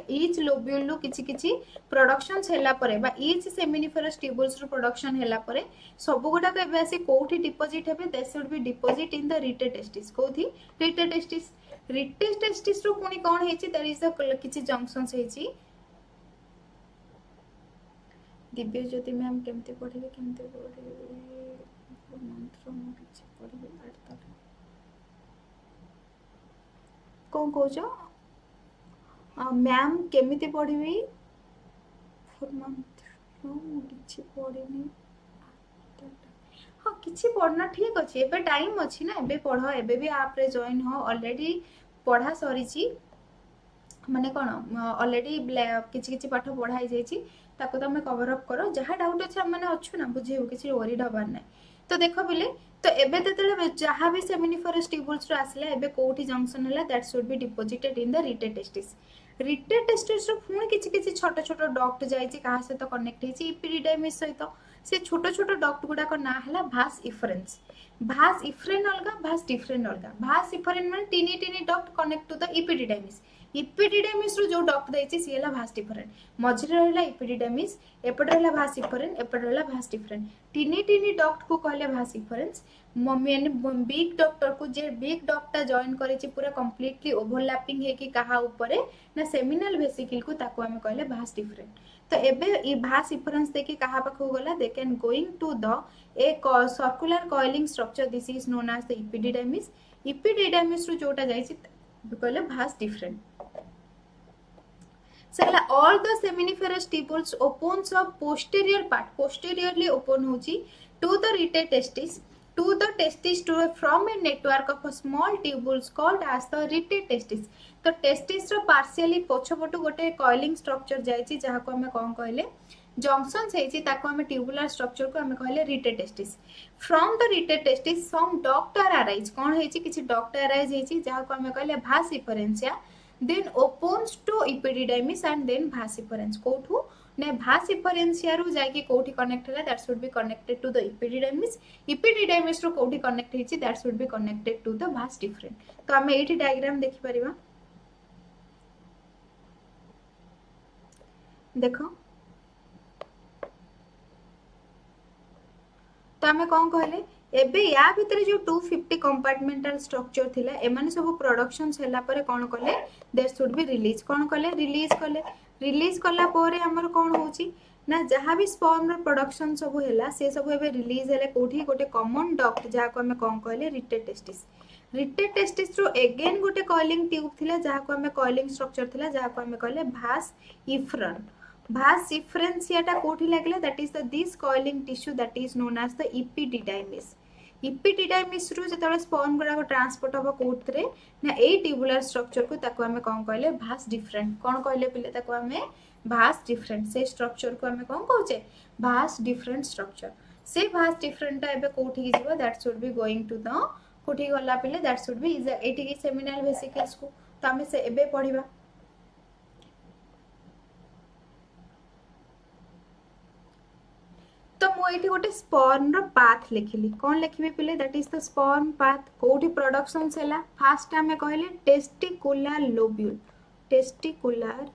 A: इच लोब्यूल किछि किछि प्रोडक्शन हैला परे बा इच सेमिनिफेरस ट्यूबुल्स रो प्रोडक्शन हैला परे सब गुडाक एबे आसी कोठी डिपॉजिट हेबे they should be deposit in the rete testis कोठी रिटेटेस्टिस रो पुनी कोन हेछि देयर इज द किछि जंक्शंस हेछि दिव्य ज्योति मैम केमते पढिबे मंत्र मु किछि पढिबे आठ कौन कहो मैम केमिति पढ़ी हाँ किसी पढ़ना ठीक अच्छे एबे टाइम अच्छी ना एबे पढ़ एबे भी आप रे जॉइन हो ऑलरेडी पढ़ा सरी माने कौन ऑलरेडी किछि किछि पाठ पढ़ाई जाइछि ताको तमे कवर अप करो जहाँ डाउट अच्छे मैंने अच्छु ना बुझेबो किछि वरीड हबार ना तो देख बिले तो एबे तेतले जहाँ भी सेमिनिफेरस ट्यूबुल्स रो आसला एबे कोठी जंक्शन हला that should be deposited in the rete testis रो पुणी किछि किछि छोट छोट डक्ट जाइछि कहा से तो कनेक्ट हेछि इपिडिडाइमिस सहित से छोट छोट डक्ट गुडा को ना हला भास इफरेंस अलगा भास डिफरेंट अलगा भास इफरेंट माने tiny tiny duct connect to the epididymis रो जो डक्ट दैछि सी हला भास डिफरेंट मझिरे रहला इपिडिडाइमिस एपटे रहला भास इफरेंट एपटे रहला भास डिफरेंट टिनी टिनी डक्ट को कहले भास इफरेंस यानी बिग डॉक्टर को जे बिग डॉक्टर जॉइन करेछि पूरा कंप्लीटली ओवरलैपिंग है कि कहा ऊपर ना सेमिनल वेसिकल को ताको हमें कहले भास डिफरेंट तो एबे ई भास डिफरेंस देखि कहा पाखो गला they can going to the a circular coiling structure this is known as the epididymis रो जोटा जाइछि कहले भास डिफरेंट सला all the seminiferous tubules opens a posteriorly open होची to the retetestis to the testis to from a network of a small tubules called as the retetestis तो testis रो partially पछपटु गोटे coiling structure जाइछि जहा को हमें कोन कहले जंक्शंस हेछि ताको हमें ट्यूबुलर स्ट्रक्चर को हमें कहले rete testis from the rete testis some duct arise कोन हेछि किछि डक्ट अराइज हेछि जहा को हमें कहले vas efferentia then opens to epididymis and then vas efferens कोठू ने vas efferentia रो जाकी कोठी कनेक्ट हला that should be connected to the epididymis रो कोठी connect हेछि that should be connected to the vas different तो हमें एठी डायग्राम देखि परिबा देखो तो हमें कोन कहले एबे या भितर जो 250 कंपार्टमेंटल स्ट्रक्चर थिला एमाने सब प्रोडक्शन हैला परे कोन कले देयर शुड बी रिलीज कोन कले रिलीज कला परे हमर कोन होची ना जहाँ भी स्पर्म रो प्रोडक्शन सब हैला से सब एबे रिलीज हेले कोठी गोटे कॉमन डक्ट जहाँ को हमें कौन कहले रिटेड टेस्टिस। रिटेड टेस्टिस रो एगेन गोटे कॉइलिंग ट्यूब थिला जहाँ को हमें कॉइलिंग स्ट्रक्चर थिला जहाँ को हमें कहले भास इफ्रन। भास इफ्रेंसियाटा कोठी लागले that is the this coiling tissue that is known as the epididymis. Epididymis रु जेतबेले स्पर्म गुडा ट्रांसपोर्ट हबो कोथरे ना ए ट्यूबुलर स्ट्रक्चर को ताको हमें कौन कहले भास डिफरेंट कौन कहले पिले ताको हमें भास डिफरेंट से स्ट्रक्चर को हमें कौन कहूचे भास डिफरेंट स्ट्रक्चर। से भास डिफरेंट एबे कोठी की जीवो that should be going to the कोठी गला पिले दैट शुड बी इज एटी की सेमिनल वेसिकल्स को तो हमें से एबे पढिबा। तो मु एठी गोटे स्पर्म रो पाथ लिखिली कौन लिखिबे पिले that is the sperm path कोठी प्रोडक्शन सेला फास्ट हमें कहले टेस्टिकुलर लोब्यूल। टेस्टिकुलर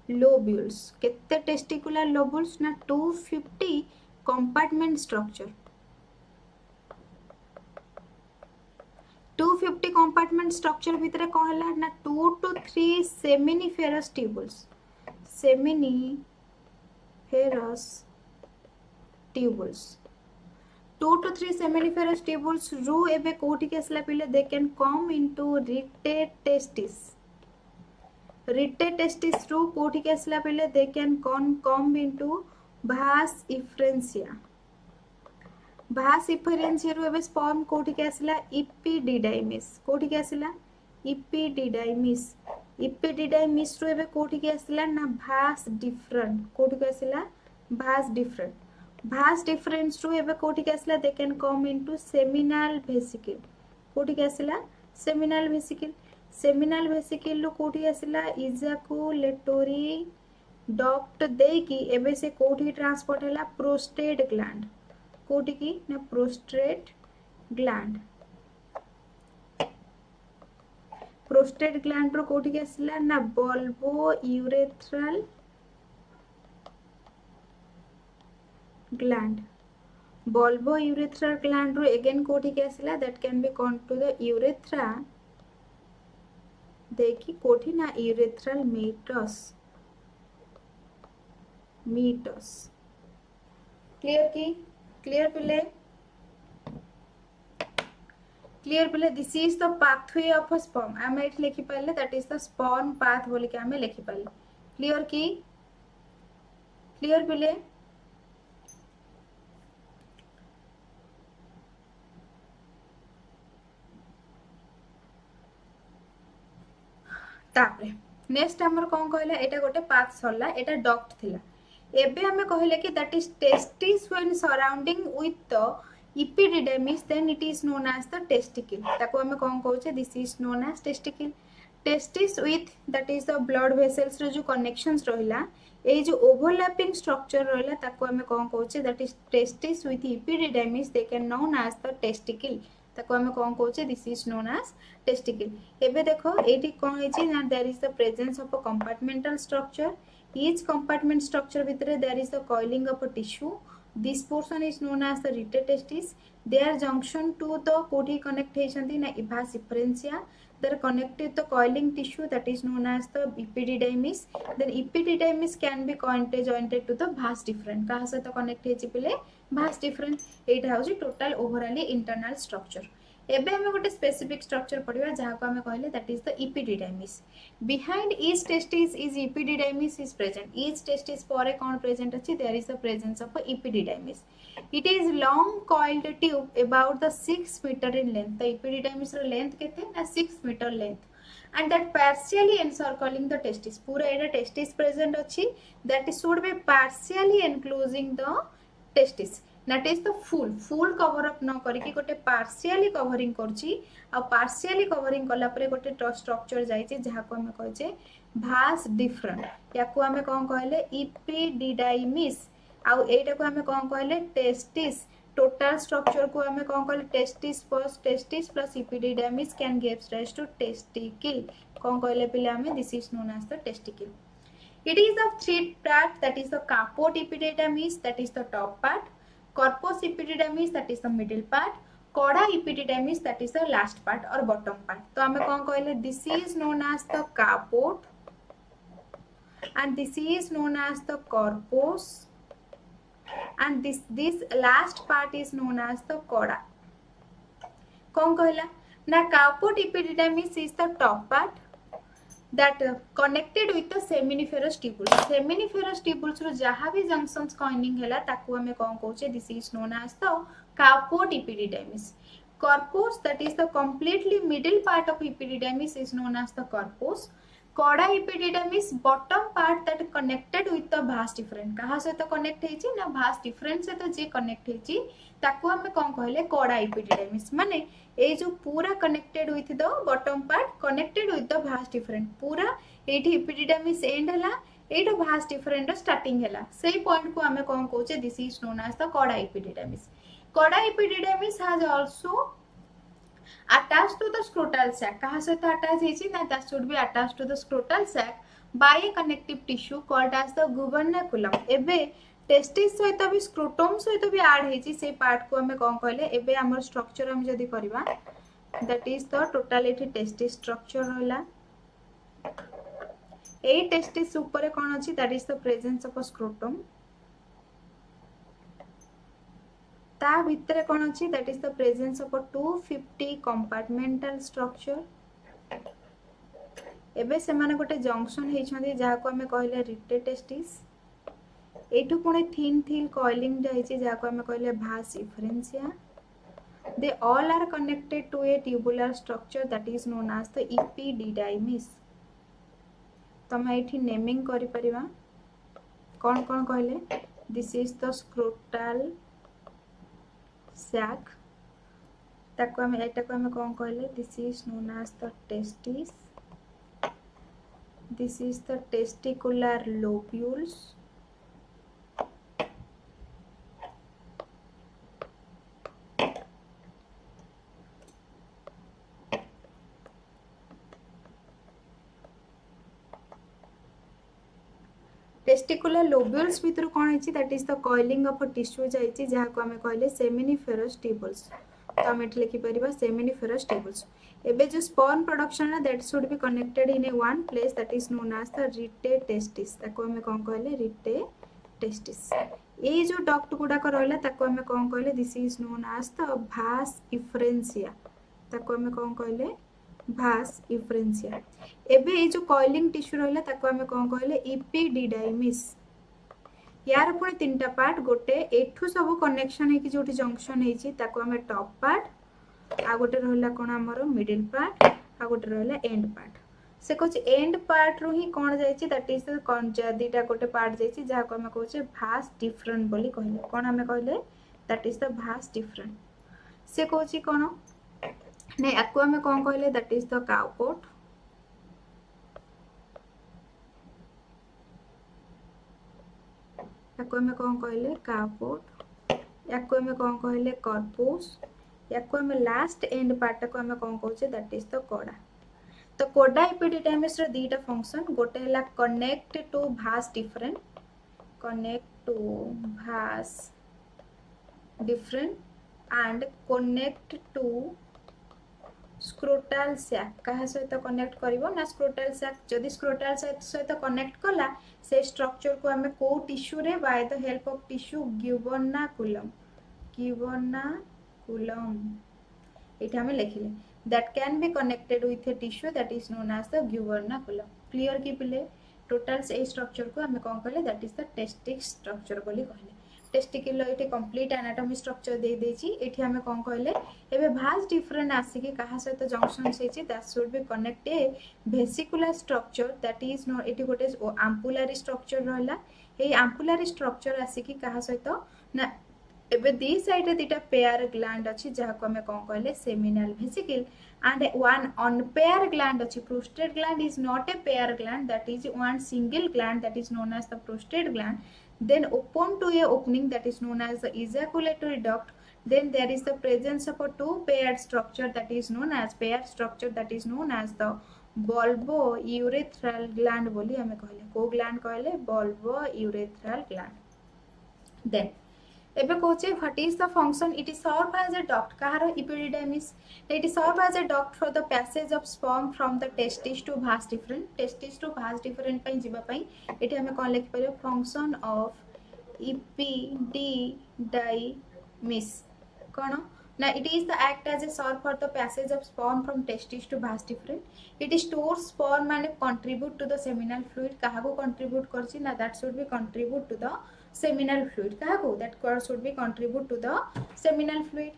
A: लोब्यूल्स केते टेस्टिकुलर लोब्यूल्स ना 250 कंपार्टमेंट स्ट्रक्चर 250 कंपार्टमेंट स्ट्रक्चर भितर कौन हला ना 2 to 3 seminiferous tubules. Seminiferous tubules 2 to 3 seminiferous tubules रू एबे कोठी के असला पिले they can come into rete testis. Rete testis रू कोठी के असला पिले they can come into vas efferentia. Vas efferentia रू एबे स्पर्म कोठी के असला इपिडिडाइमिस। कोठी के असला इपिडिडाइमिस। इपिडिडाइमिस रू एबे कोठी के असला ना भास डिफरेंट। कोठी के असला भास डिफरेंट। भास डिफरेंस रू एबे कोठी के असला दे can come into seminal vesicle. कोठी के असला सेमिनल वेसिकल। सेमिनल वेसिकल रू कोठी असला इजाकुलेटरी डक्ट दे की एबे से कोठी ट्रांसपोर्ट हैला प्रोस्टेट ग्लैंड। कोठी की ना प्रोस्टेट ग्लैंड। प्रोस्टेट ग्लैंड रो कोठी के असला ना bulbourethral gland. Bulbourethral gland रो अगेन कोठी के असला that can be con to the urethra देखी कोठी ना यूरेथ्रल मीटस। मीटस क्लियर की क्लियर पिले क्लियर पिले this is the pathway of a sperm आम एट लिखि पाले that is the sperm path बोली के हमें लिखि पाले। क्लियर की क्लियर पिले तापरे नेक्स्ट हमर कोन कहले एटा गोटे पाथ सरला एटा डक्ट थिला एबे हमें कहले कि that is testis when surrounding with the epididymis then it is known as the testicle ताको हमें कोन कहउछे this is known as testicle. Testis with that is the blood vessels रो जो कनेक्शंस रहिला ए जो ओवरलैपिंग स्ट्रक्चर रहिला ताको हमें कोन कहउछे that is testis with epididymis they can known as the testicle ताको हमें कोन कहउछे this is known as testicle. एबे देखो एठी कोन हेछि ना there is the presence of a compartmental structure each compartment structure भितरे there is the coiling of a tissue this portion is known as the retate testis their junction to the कोठी connect हेछंती ना vas efferentia they are connected to the coiling tissue that is known as the epididymis then epididymis can be jointed to the vas deferens कहा सहित connect हेछि पिले vas deferens एटा होछि total overall internal structure। एबे हमें गोटे specific structure पढ़िबा जहा को हमें कहले that is the epididymis behind each testis is epididymis is present each testis पर कोन प्रेजेंट अछि there is the presence of a epididymis it is long coiled tube about the 6 meter in length the epididymis रो length केते ना 6 meter length and that partially encircling the testis पूरा एटा testis present अछि that should be partially enclosing the testis that is the full cover up न करके गोटे partially covering करछि आ partially covering कला परे गोटे स्ट्रक्चर जाइछि जहा को हमें कहछे भास डिफरेंट याकू हमें कोन कहले epididymis आ एटा को हमें कोन कहले टेस्टिस टोटल स्ट्रक्चर को हमें कोन कहले testis plus epididymis can give rise to testicle कोन कहले पिले हमें this is known as the testicle। it is of three part that is the caput epididymis that is the top part corpus epididymis that is the middle part coda epididymis that is the last part or bottom part तो हमें कौन कहले this is known as the caput and this is known as the corpus and this last part is known as the coda. कौन कहला ना cowport epididymis is the top part that connected with the seminiferous tubules. Seminiferous tubules रो जहाँ भी junctions joining हैला ताकू हमें कौन कहूचे, this is known as the cowport epididymis. Corpus, that is the completely middle part of epididymis, is known as the corpus. Coda epididymis, bottom part that connected with the vas deferens. कहाँ से तो connect है जी ना vas deferens से तो जे connect है जी ताकू हमें कौन कहले coda epididymis. माने ये जो पूरा connected with the bottom part connected with the vas deferens पूरा एठी epididymis end हैला एठो vas deferens starting हैला सेही point को हमें कौन कहूचे, this is known as the coda epididymis. Coda epididymis has also attached to the scrotal sac. कहाँ से तो attach है जी ना, that should be attached to the scrotal sac by a connective tissue called as the gubernaculum. एबे testis सहित भी scrotum सहित भी ऐड है जी से पार्ट को हमें कौन कहले एबे हमर स्ट्रक्चर हम जदी करबा that is the totality testis structure होला. ए टेस्टिस ऊपर कौन अछि, that is the presence of a scrotum. ता भितरे कौन अछि, that is the presence of a 250 compartmental structure. एबे से माने गोटे जंक्शन हे छथि जहा को हमें कहले रिटे टेस्टिस. एठु पुणे थिन थिन कॉइलिंग जाय छै जहा को हमें कहले vas efferentia. They all are connected to a tubular structure that is known as the epididymis. तमे एठी नेमिंग करि परिबा कोन कोन कहले, this is the scrotal sac. ताको हमें एटा को हमें कौन कहले, this is known as the testis. This is the testicular lobules. Testicular lobules भितर कौन है, that is the coiling of a tissue जाइए जहाँ को आम कहले सेमिनिफेरस ट्यूबुल्स. तो आम ये लिखिपर सेमिनिफेरस ट्यूबुल्स. एबे जो स्पर्म प्रोडक्शन है that should be connected in a one place that is known as the rete testis. ताको आम कौन कहले रिटे टेस्टिस. ये जो डक्ट गुड़ाक रहा ताको आम कौन कहले, this is known as the vas efferentia. ताको आम कौन कहले vas efferentia. एबे ये जो कॉइलिंग टिश्यू रहा ताको आम कौन कहले epididymis. यार पुणे तीनटा पार्ट, गोटे एठू सब कनेक्शन है कि जोटी जंक्शन है ताको आम टॉप पार्ट, आ गोटे रहला कोन हमर मिडिल पार्ट, आ गोटे रहला एंड पार्ट. से कहछ एंड पार्ट रो ही कोन जाय छि, दैट इज द दीटा गोटे पार्ट जाय छि जहा को हम कहछ vas deferens बोली कहले. कोन हम कहले, that is the vas deferens. से कहछ कोन नै आको हम कोन कहले, दैट इज द cowport. याको हमें कौन कहले cowport. याको हमें कौन कहले corpus. याको हमें लास्ट एंड पार्ट को हमें कौन कहछे, दैट इज द coda. तो coda epididymis रो दीटा फंक्शन, गोटे हला connect to vas deferens, connect to vas deferens and connect to scrotal sac. कहा सहित कनेक्ट करिवो ना स्क्रोटाल सैक. जदि स्क्रोटाल सैक सहित कनेक्ट कला से स्ट्रक्चर को हमें को टिश्यू रे by the help of tissue gubernaculum. gubernaculum एटा हमें लिखिले that can be connected with a tissue that is known as the gubernaculum. Clear की पिले टोटल से स्ट्रक्चर को हमें कौन कहले, that is the testis structure बोली कहले. टेस्टिकुलर एटी कंप्लीट एनाटॉमी स्ट्रक्चर दे देची. एठी हमें कौन कहले एबे vas deferens आसी के कहा सहित जंक्शन सेची that should be connect a vesicular structure that is no एटी गोटे आम्पुलरी स्ट्रक्चर रहला. ए आम्पुलरी स्ट्रक्चर आसी के कहा सहित ना एबे दी साइड रे दीटा पेयर ग्लैंड अछि जहा को हमें कौन कहले seminal vesicle and one unpaired gland अछि. prostate gland is not a pair gland, that is one single gland that is known as the prostate gland. Then open to a opening that is known as the ejaculatory duct. Then there is the presence of a two paired structure that is known as the bulbourethral gland बोली हमें कहले. को gland कहले bulbourethral gland. Then एबे कहचे what is the function, it is serve as a duct. कहारो epididymis, it is serve as a duct for the passage of sperm from the testis to vas deferens. testis to vas deferens पई जिबा पई एठी हमें कोन लिखि परियो, function of epididymis कौन ना it is the act as a source for the passage of sperm from testis to vas different it stores sperm and contribute to the seminal fluid कहा को contribute करछि ना that should be contribute to the seminal fluid कहा को that should be contribute to the seminal fluid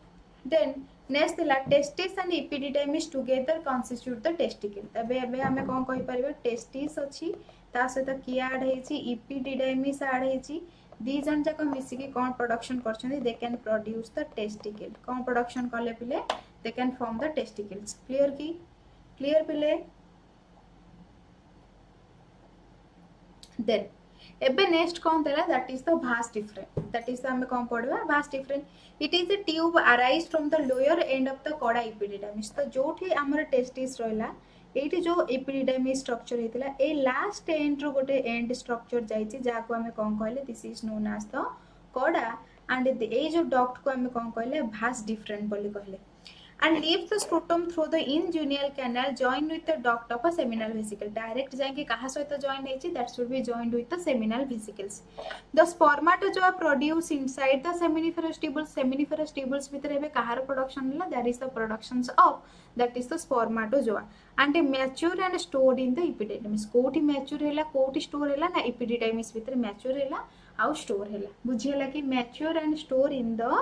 A: then next la testis and epididymis together constitute the testicle तबे एबे हमें कोन कहि परबा testis अछि ता सहित कि ऐड हेछि epididymis ऐड हेछि दी जन जाक मिसिकी कौन प्रोडक्शन करछन्ती they can produce the testicle कौन प्रोडक्शन कले पिले they can form the testicles clear की क्लियर पिले देन एबे नेक्स्ट कौन देला that is the vas deferens that is हमें कौन पढ़वा vas deferens it is a tube arise from the lower end of the cauda epididymis तो जोठी हमर टेस्टिस रहला एटी जो एपिडिडाइमिस स्ट्रक्चर हेतिला ए लास्ट एंड रो गोटे एंड स्ट्रक्चर जाईची जाको हमें कोन कहले this is known as the cauda end ए जो डक्ट को हमें कोन कहले भास डिफरेंट बोली कहले and leaves the scrotum through the inguinal canal joined with the duct of a seminal vesicle direct जाके कहा सहित join हेची that should be joined with the seminal vesicles the spermatozoa produce inside the seminiferous tubules भितर एबे कहार production हला that is the productions of that is the spermatozoa and mature and stored in the epididymis कोठी mature हला कोठी store हला ना epididymis भितर mature हला आउ store हला बुझी हला कि mature and store in the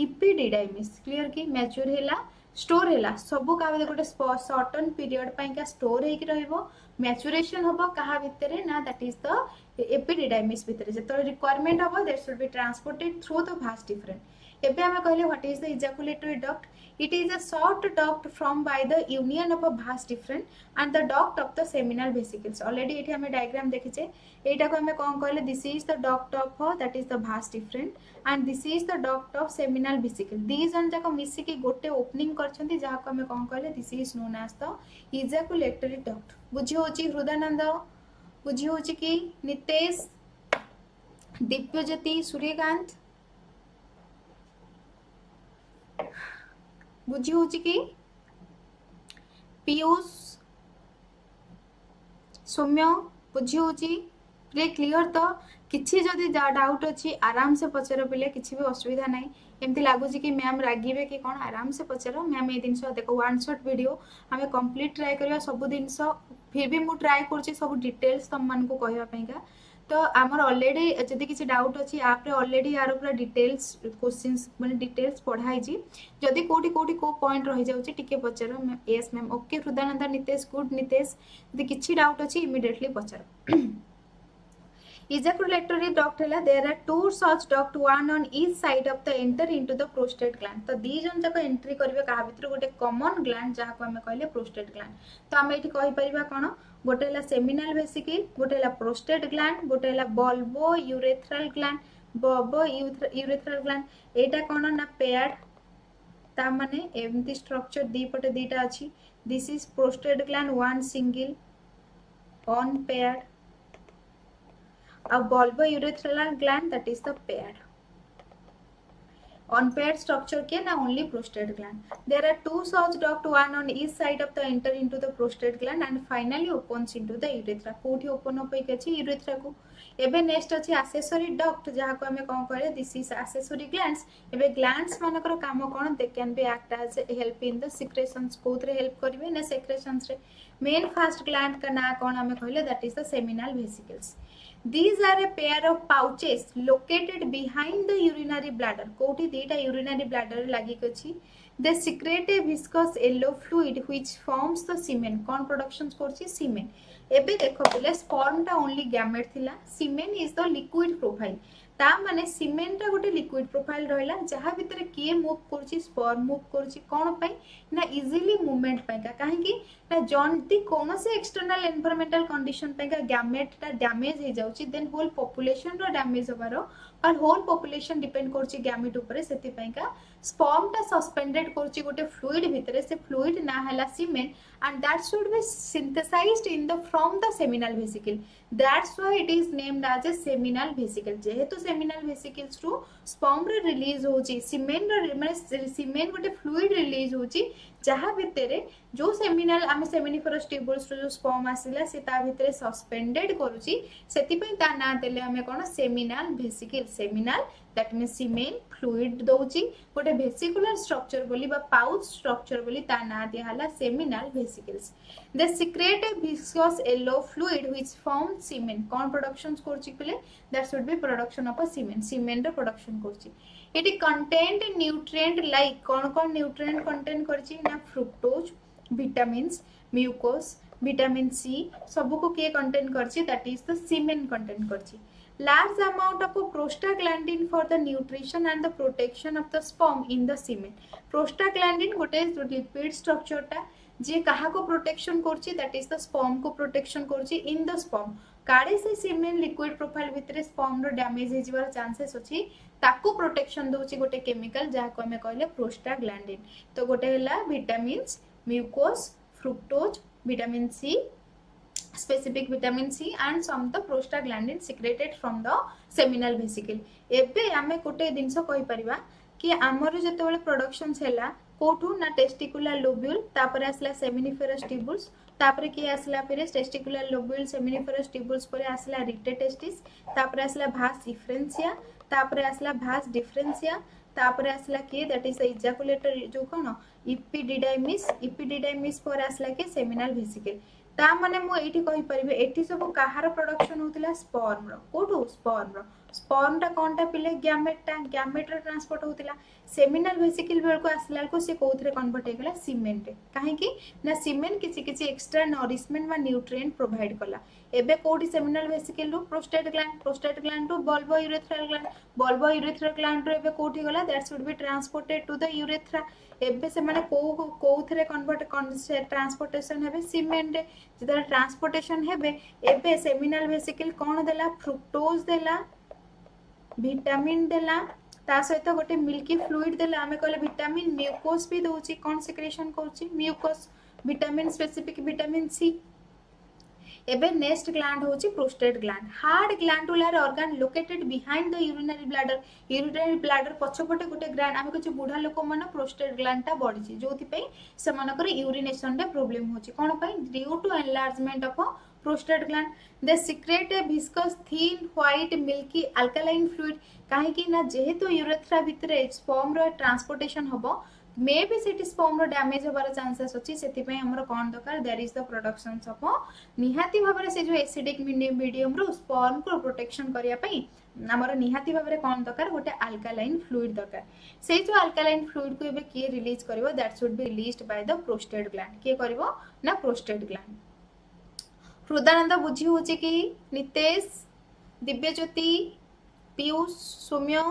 A: epididymis clear कि mature हला स्टोर हैला सबु का गोटे सर्टन पीरियड पाई का स्टोर हेकि रहइबो मैच्योरेशन होबो कहा भितरे ना दैट इज द एपिडिडाइमिस भितरे जतो रिक्वायरमेंट होबो that should be transported through the vas different एबे हम कहले what is the ejaculatory duct it is a short duct formed by the union of a vas different and the duct of the seminal vesicles already एठी हमें diagram देखिचे एटा को हमें कोन कहले this is the duct of that is the vas different and this is the duct of seminal vesicle these जन जाको मिसी के गोटे ओपनिंग करछंती जहा को हमें कोन कहले this is known as the ejaculatory duct बुझी होची हृदयानंद बुझी होची कि नितेश दिव्यज्योति सूर्यकांत बुझी होची कि पीयूष सौम्य बुझी होची प्ले क्लियर तो किछि जदी डाउट अछि आराम से पचर पिले किछि भी असुविधा नाही एमती लागु कि मैम रागिबे कि कोन आराम से पचर मैम ए दिनस देखो वन शॉट वीडियो हमें कंप्लीट ट्राई करिया सब दिनस फिर भी मु ट्राई करछि सब डिटेल्स तम मन को कहबा पईका तो आमर ऑलरेडी जदि किसी डाउट अच्छी आप ऑलरेडी यार पूरा डिटेल्स क्वेश्चंस माने डिटेल्स पढ़ाई जी जदि कोठी कोठी को पॉइंट रहि जाउची टिके पचर yes ma'am okay Hridayananda Nitesh good Nitesh जदि किछि डाउट अच्छी इमीडिएटली पचर ejaculatory duct है there are two such duct one on each side of the enter into the prostate gland तो दी जन जाको एंट्री करबे कहा भितर गोटे कॉमन ग्लैंड जहा को हमें कहले प्रोस्टेट ग्लैंड तो हम एठी कहि परिबा कोन गोटे ला सेमिनल वेसिकल गोटे ला प्रोस्टेट ग्लैंड गोटे ला बल्बो यूरेथ्रल ग्लैंड एटा कोन ना पेयर्ड ता माने एमती स्ट्रक्चर दी पटे दीटा अछि this is prostate gland one single on paired a bulbourethral gland that is the paired unpaired structure के ना only prostate gland there are two such duct one on each side of the enter into the prostate gland and finally opens into the urethra कोठी open होई के अछि urethra को एबे next अछि accessory duct जहा को हमें कोन करे this is accessory glands एबे glands मानकर काम कोन they can be act as help in the secretions कोथरे हेल्प करिवे ना secretions रे main first gland का ना कोन हमें कहले that is the seminal vesicles These are a pair of pouches located behind the urinary bladder. कोठी दीटा urinary bladder लगी कछि. They secrete a viscous yellow fluid which forms the semen. कौन productions करछि semen. एबे देखो पहले sperm टा only gamete थिला. Semen is the liquid profile. ता माने सीमेन टा गोटे लिक्विड प्रोफाइल रहला जहा भितर किए मूव करछि स्पर्म मूव करछि कोन पई ना इजीली मूवमेंट पई का काहे कि ना जंती कोन से एक्सटर्नल एनवायरमेंटल कंडीशन पई का गैमेट ता डैमेज हे जाउछि देन होल पॉपुलेशन रो डैमेज होबारो और होल पॉपुलेशन डिपेंड करछि गैमेट ऊपर सेति पई का स्पर्म टा सस्पेंडेड करछि गोटे फ्लूइड भितरे से फ्लूइड ना हला सीमेन and that should be synthesized in the from the seminal vesicle. That's why it is named as a seminal vesicle. जेहेतु seminal vesicles ru sperm रे release होची सीमेन रे सीमेन गोटे फ्लूइड रिलीज होची जहा भितरे जो सेमिनल आमे सेमिनिफरस ट्यूबुल्स जो स्पर्म आसिला से ता भितरे सस्पेंडेड करूची सेति पई ता ना देले आमे कोन seminal vesicle seminal that means semen fluid दउची गोटे वेसिकुलर स्ट्रक्चर बोली बा पाउच स्ट्रक्चर बोली ता ना दिया हला seminal vesicles they secrete a viscous yellow fluid which form semen कोन प्रोडक्शंस करची कले that should be production of a semen semen रो प्रोडक्शन करची इट कंटेंट न्यूट्रिएंट लाइक कौन न्यूट्रिएंट कंटेंट करची ना fructose vitamins mucus vitamin C सब को के कंटेंट करची that is the semen content करची large amount of prostaglandin for the nutrition and the protection of the sperm in the semen prostaglandin गोटे lipid structure टा जे कहा को प्रोटेक्शन करची दैट इज द स्पर्म को प्रोटेक्शन करची in the sperm काडे से सीमेन लिक्विड प्रोफाइल भितरे स्पर्म रो डैमेज हे जिवार चांसेस अछि ताको प्रोटेक्शन दोची गोटे केमिकल जहा को हमें कहले प्रोस्टाग्लैंडिन तो गोटे हला vitamins mucus fructose vitamin C specific vitamin C and some the prostaglandin secreted from the seminal vesicle एबे आमे कोटे दिनसो कहि परिबा कि हमर जेतेबेले प्रोडक्शंस हैला कोठू ना टेस्टिकुलर लोब्यूल तापर आसला सेमिनिफेरस ट्यूबुल्स तापर कि आसला फिर टेस्टिकुलर लोब्यूल सेमिनिफेरस ट्यूबुल्स पर आसला रिटे टेस्टिस तापर आसला भास डिफरेंशिया तापर आसला भास डिफरेंशिया तापर आसला के दैट इज इजाकुलेटर जो कोन इपिडिडाइमिस पर आसला के सेमिनल वेसिकल ता माने मु एठी कहि परिबे एठी सब काहार प्रोडक्शन होतिला स्पर्म रो कोठू स्पर्म टा कोनटा पिले गैमेट रे ट्रांसपोर्ट होतिला सेमिनल वेसिकल बेल को आसला को से कोथरे कन्वर्ट हेगला सीमेन रे काहे कि ना सीमेन किछि एक्स्ट्रा नरिशमेंट वा न्यूट्रिएंट प्रोवाइड कला एबे कोठी सेमिनल वेसिकल रो प्रोस्टेट ग्लैंड रो बल्बो यूरेथ्रल ग्लैंड रो एबे कोठी गला that should be transported to the urethra एबे से माने कोथरे कन्वर्ट ट्रांसपोर्टेशन हेबे सीमेन रे जेदा ट्रांसपोर्टेशन हेबे एबे सेमिनल वेसिकल कोन देला फ्रुक्टोज देला विटामिन देला ता सहित गोटे मिल्की फ्लूइड देला आमे कहले विटामिन म्यूकोस भी दोची कोन सिक्रेशन करची mucus vitamin specific vitamin C एबे नेक्स्ट ग्लैंड होची prostate gland hard glandular organ located behind the urinary bladder पछपटे गोटे ग्लैंड आमे कुछ बुढ़ा लोक मन प्रोस्टेट ग्लैंड ता बढ़ी जोथि पई से मनकर यूरिनेशन रे प्रॉब्लम होची कोन पई due to enlargement of prostate gland they secrete a viscous thin white milky alkaline fluid काहे कि ना जेहेतु यूरेथ्रा भितरे स्पर्म रो ट्रांसपोर्टेशन हबो मे बी सेटी स्पर्म रो डैमेज होबार चांसेस अछि सेति पई हमरो कोन दरकार there is the production of निहाती भाबरे से जो एसिडिक मीडियम रो स्पर्म को प्रोटेक्शन करिया पई हमरो निहाती भाबरे कोन दरकार गोटे अल्कालाइन फ्लूइड दरकार से जो अल्कालाइन फ्लूइड को एबे के रिलीज करबो that should be released by the prostate gland के करबो ना प्रोस्टेट ग्लैंड हृदयानंद बुझी होची कि नितेश दिव्यज्योति पीयूष सौम्य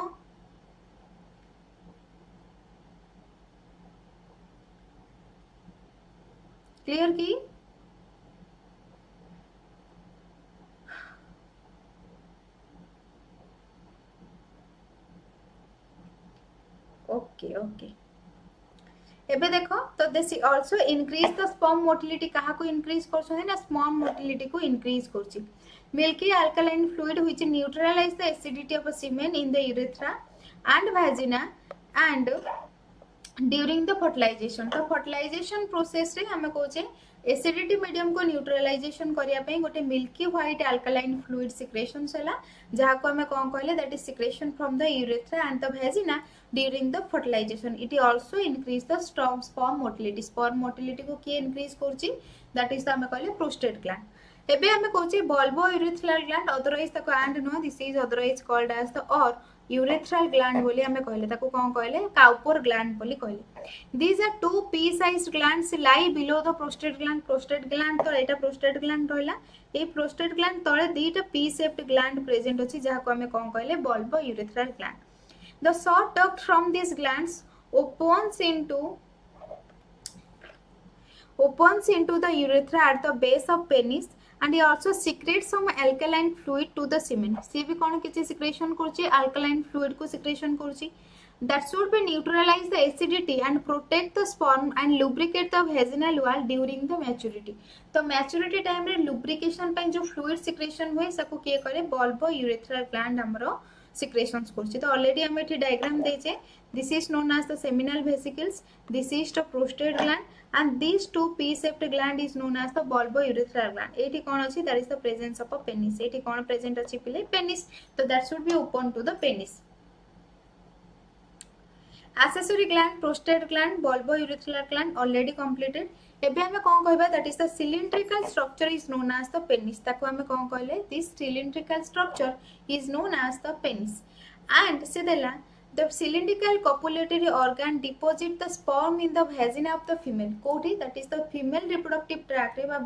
A: क्लियर की ओके एबे देखो तो this also increase the sperm motility कहा को इंक्रीज करछो ना स्पर्म मोटिलिटी को इंक्रीज करछि milky alkaline fluid which neutralise the acidity of semen in the urethra and vagina and during the fertilisation तो फर्टिलाइजेशन प्रोसेस रे हमें कोचे एसिडिटी मीडियम को न्यूट्रलाइजेशन करिया पई गोटे milky white alkaline fluid secretion सेला जहा को हमें कोन कहले that is secretion from the urethra and the vagina during the fertilisation it also increase the sperm motility को के इंक्रीज करची दैट इज हमें कहले प्रोस्टेट ग्लैंड एबे हमें कोचे बल्बो यूरेथ्रल ग्लैंड अदरवाइज तको and no this is otherwise called as the और यूरेथ्रल ग्लैंड बोली हमें कहले ताको कोन कहले काउपर ग्लैंड बोली कहले these are two pea sized glands lie below the prostate gland तो एटा प्रोस्टेट ग्लैंड रहला ए प्रोस्टेट ग्लैंड तळे दीटा पी शेप्ड ग्लैंड प्रेजेंट अछि जहा को हमें कोन कहले bulbourethral gland the short duct from these glands opens into the urethra at the base of penis and he also secretes some alkaline fluid to the semen से भी कौन किसी secretion करछि alkaline fluid को secretion करछि that should be neutralize the acidity and protect the sperm and lubricate the vaginal wall during the maturity. तो maturity time रे lubrication ପାଇଁ जो fluid secretion हुए सको किए करे bulbo urethral gland हमरो secretions करछि. तो already हम एठी diagram देछे. This is known as the seminal vesicles, this is the prostate gland and these two P-shaped gland is known as the bulbourethral gland. एठी कोन अछि, that is the presence of a penis. एठी कोन present अछि पिले penis. तो that should be open to the penis. Accessory gland, prostate gland, bulbourethral gland already completed. एबे हमें कोन कहबा, that is the cylindrical structure is known as the penis. ताको हमें कोन कहले, this cylindrical structure is known as the penis. And से देला the cylindrical copulatory organ deposit the sperm in the vagina of the female. कोठी, that is the female reproductive tract रे बा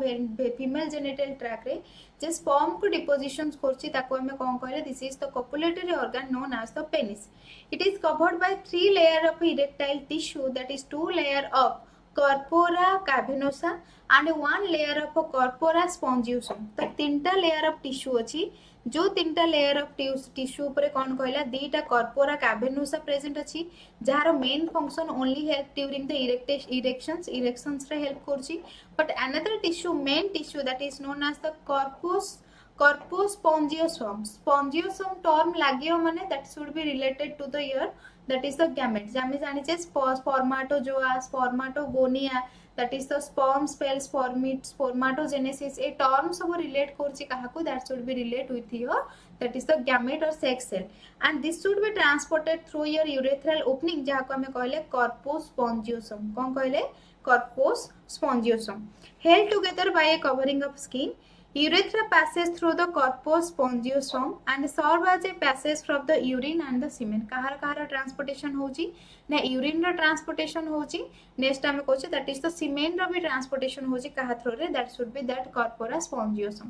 A: female genital tract रे जे sperm को depositions करछि ताको हमें कोन कहले, this is the copulatory organ known as the penis. It is covered by 3 layers of erectile tissue, that is 2 layers of corpora cavernosa and 1 layer of corpora spongiosum. तो 3टा layer of tissue अछि, जो 3टा layer of tissue ऊपर कौन कहला, 2टा corpora cavernosa present अछि जहार main function only help during the erections रे help करछि. But another tissue, main tissue, that is known as the corpus spongiosum. Spongiosum term लागियो माने that should be related to the year, that is the gametes. जामे जानि छे spermatozoa, spermatogonia, that is the sperm cells, spermatogenesis. A term सब relate करछि काहाकू, that should be relate with your, that is the gamete or sex cell, and this should be transported through your urethral opening jahaको हमें कहले corpus spongiosum. कोन कहले, corpus spongiosum. Held together by a covering of skin. Urethra passes through the corpus spongiosum and serve as a passage from the urine and the semen. Kahar Kahar transportation होची ना, urine रा transportation होची. Next हमें कोचे, that is the semen रा भी transportation होची कहा through रे, that should be that corpora spongiosum.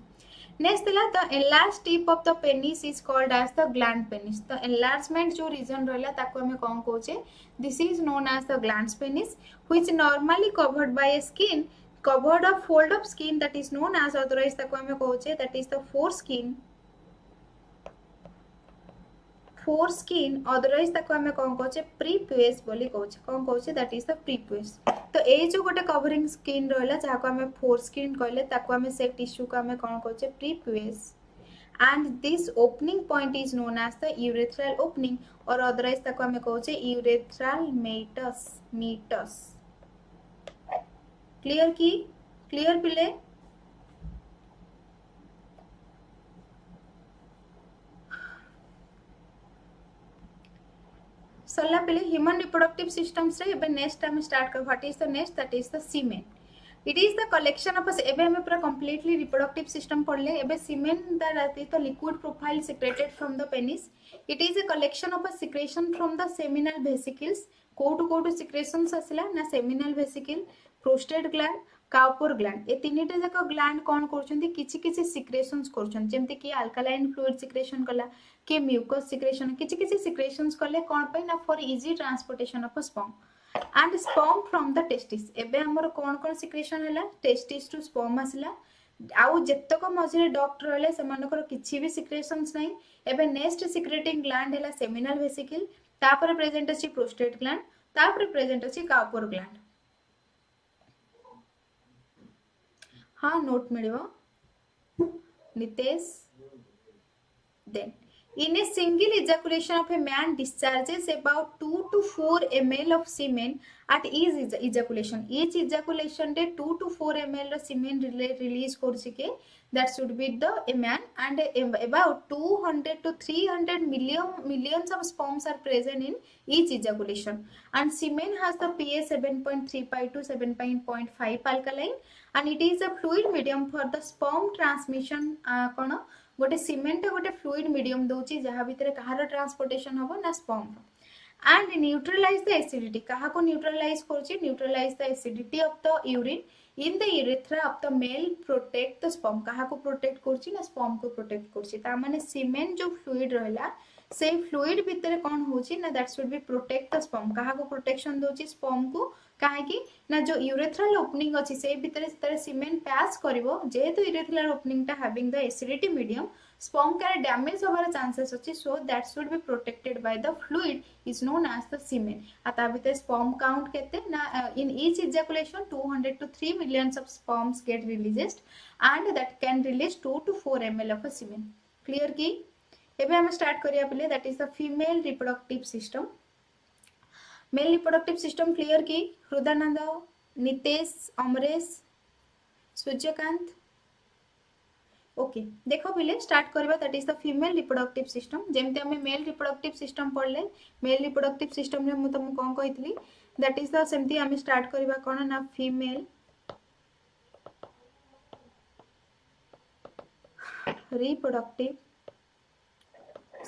A: Next दिला, the enlarged tip of the penis is called as the gland penis. The enlargement जो region रहला ताको हमें कौन कोचे, this is known as the gland penis, which normally covered by a skin, covered a fold of skin, that is known as, otherwise ताको हमें कोचे, that is the foreskin, otherwise ताको हमें कौन कोचे, prepuce बोली कोचे, कौन कोचे, that is the prepuce. तो ए जो गोटे कवरिंग स्किन रहला जाको हमें foreskin कहले ताको हमें से टिश्यू को हमें कौन कोचे, prepuce, and this opening point is known as the urethral opening, or otherwise ताको हमें कोचे urethral meatus. क्लियर की, क्लियर पिले, सरला पिले ह्यूमन रिप्रोडक्टिव सिस्टम्स रे. एबे नेक्स्ट हम स्टार्ट कर, what is the next, that is the semen. It is the collection of, एबे हमें पूरा कंप्लीटली रिप्रोडक्टिव सिस्टम पढ़ले. एबे semen that is the liquid profile secreted from the penis. It is a collection of a secretion from the seminal vesicles. कोटू secretions आसिला ना, seminal vesicle, prostate gland, Cowper gland. ए तीनटा जाक gland कौन करछन्ती, किछि किछि सिक्रेशंस करछन, जेमते कि अल्कालाइन फ्लूइड सिक्रेशन कला, के म्यूकस सिक्रेशन, किछि किछि सिक्रेशंस कले कोन पे ना, for easy transportation of sperm and sperm from the testis. एबे हमर कोन सिक्रेशन हैला, टेस्टिस टू स्पर्म आसिला. आउ जेतक मझे डक्ट रहले सेमानकर किछि भी सिक्रेशंस नाही. एबे नेक्स्ट सिक्रेटिंग ग्लैंड हैला सेमिनल वेसिकल, तापर प्रेजेंट अछि प्रोस्टेट ग्लैंड, तापर प्रेजेंट अछि काउपर ग्लैंड. हाँ नोट मिलिबो Nitesh. Then in a single ejaculation of a man discharges about 2 to 4 ml of semen at each ejaculation. Each ejaculation de 2 to 4 ml of semen release korchi ke, that should be the a man, and about 200 to 300 millions of sperms are present in each ejaculation, and semen has the pH 7.35 to 7.5 alkaline, and it is a fluid medium for the sperm transmission. कौन गोटे cement गोटे fluid medium दउची जहा भितर कहार transportation हबो ना, sperm. And neutralize the acidity, कहा को neutralize करछि, neutralize the acidity of the urine in the urethra of the male, protect the sperm. कहा को प्रोटेक्ट करछि ना, स्पर्म को प्रोटेक्ट करछि. ता माने सीमेन जो फ्लूइड रहला से फ्लूइड भितर कोन होछि ना, that should B protect the sperm. कहा को प्रोटेक्शन दोछि, स्पर्म को. कहीं ना जो यूरेथ्रल ओपनिंग अच्छी से भितर सीमेंट पास करिवो जेहेतु यूरेथ्रल ओपनिंग टा having the acidity medium sperm can damage होबार chances अच्छी so that should be protected by the fluid is known as the semen आता भितर sperm count केते ना in each ejaculation 200 to 3 millions of sperms get released and that can release 2 to 4 ml of a semen clear की एबे हम start करिया पले that is the female reproductive system male reproductive system clear की Hridananda Nitesh Amaresh Suryakant okay देख पिले start करबा that is the female reproductive system जेमते हमें मेल रिप्रोडक्टिव सिस्टम पढ़ले मेल रिप्रोडक्टिव सिस्टम रे मु तुमको कोन कहितली दैट इज द सेमती हमें स्टार्ट करबा कोन ना फीमेल रिप्रोडक्टिव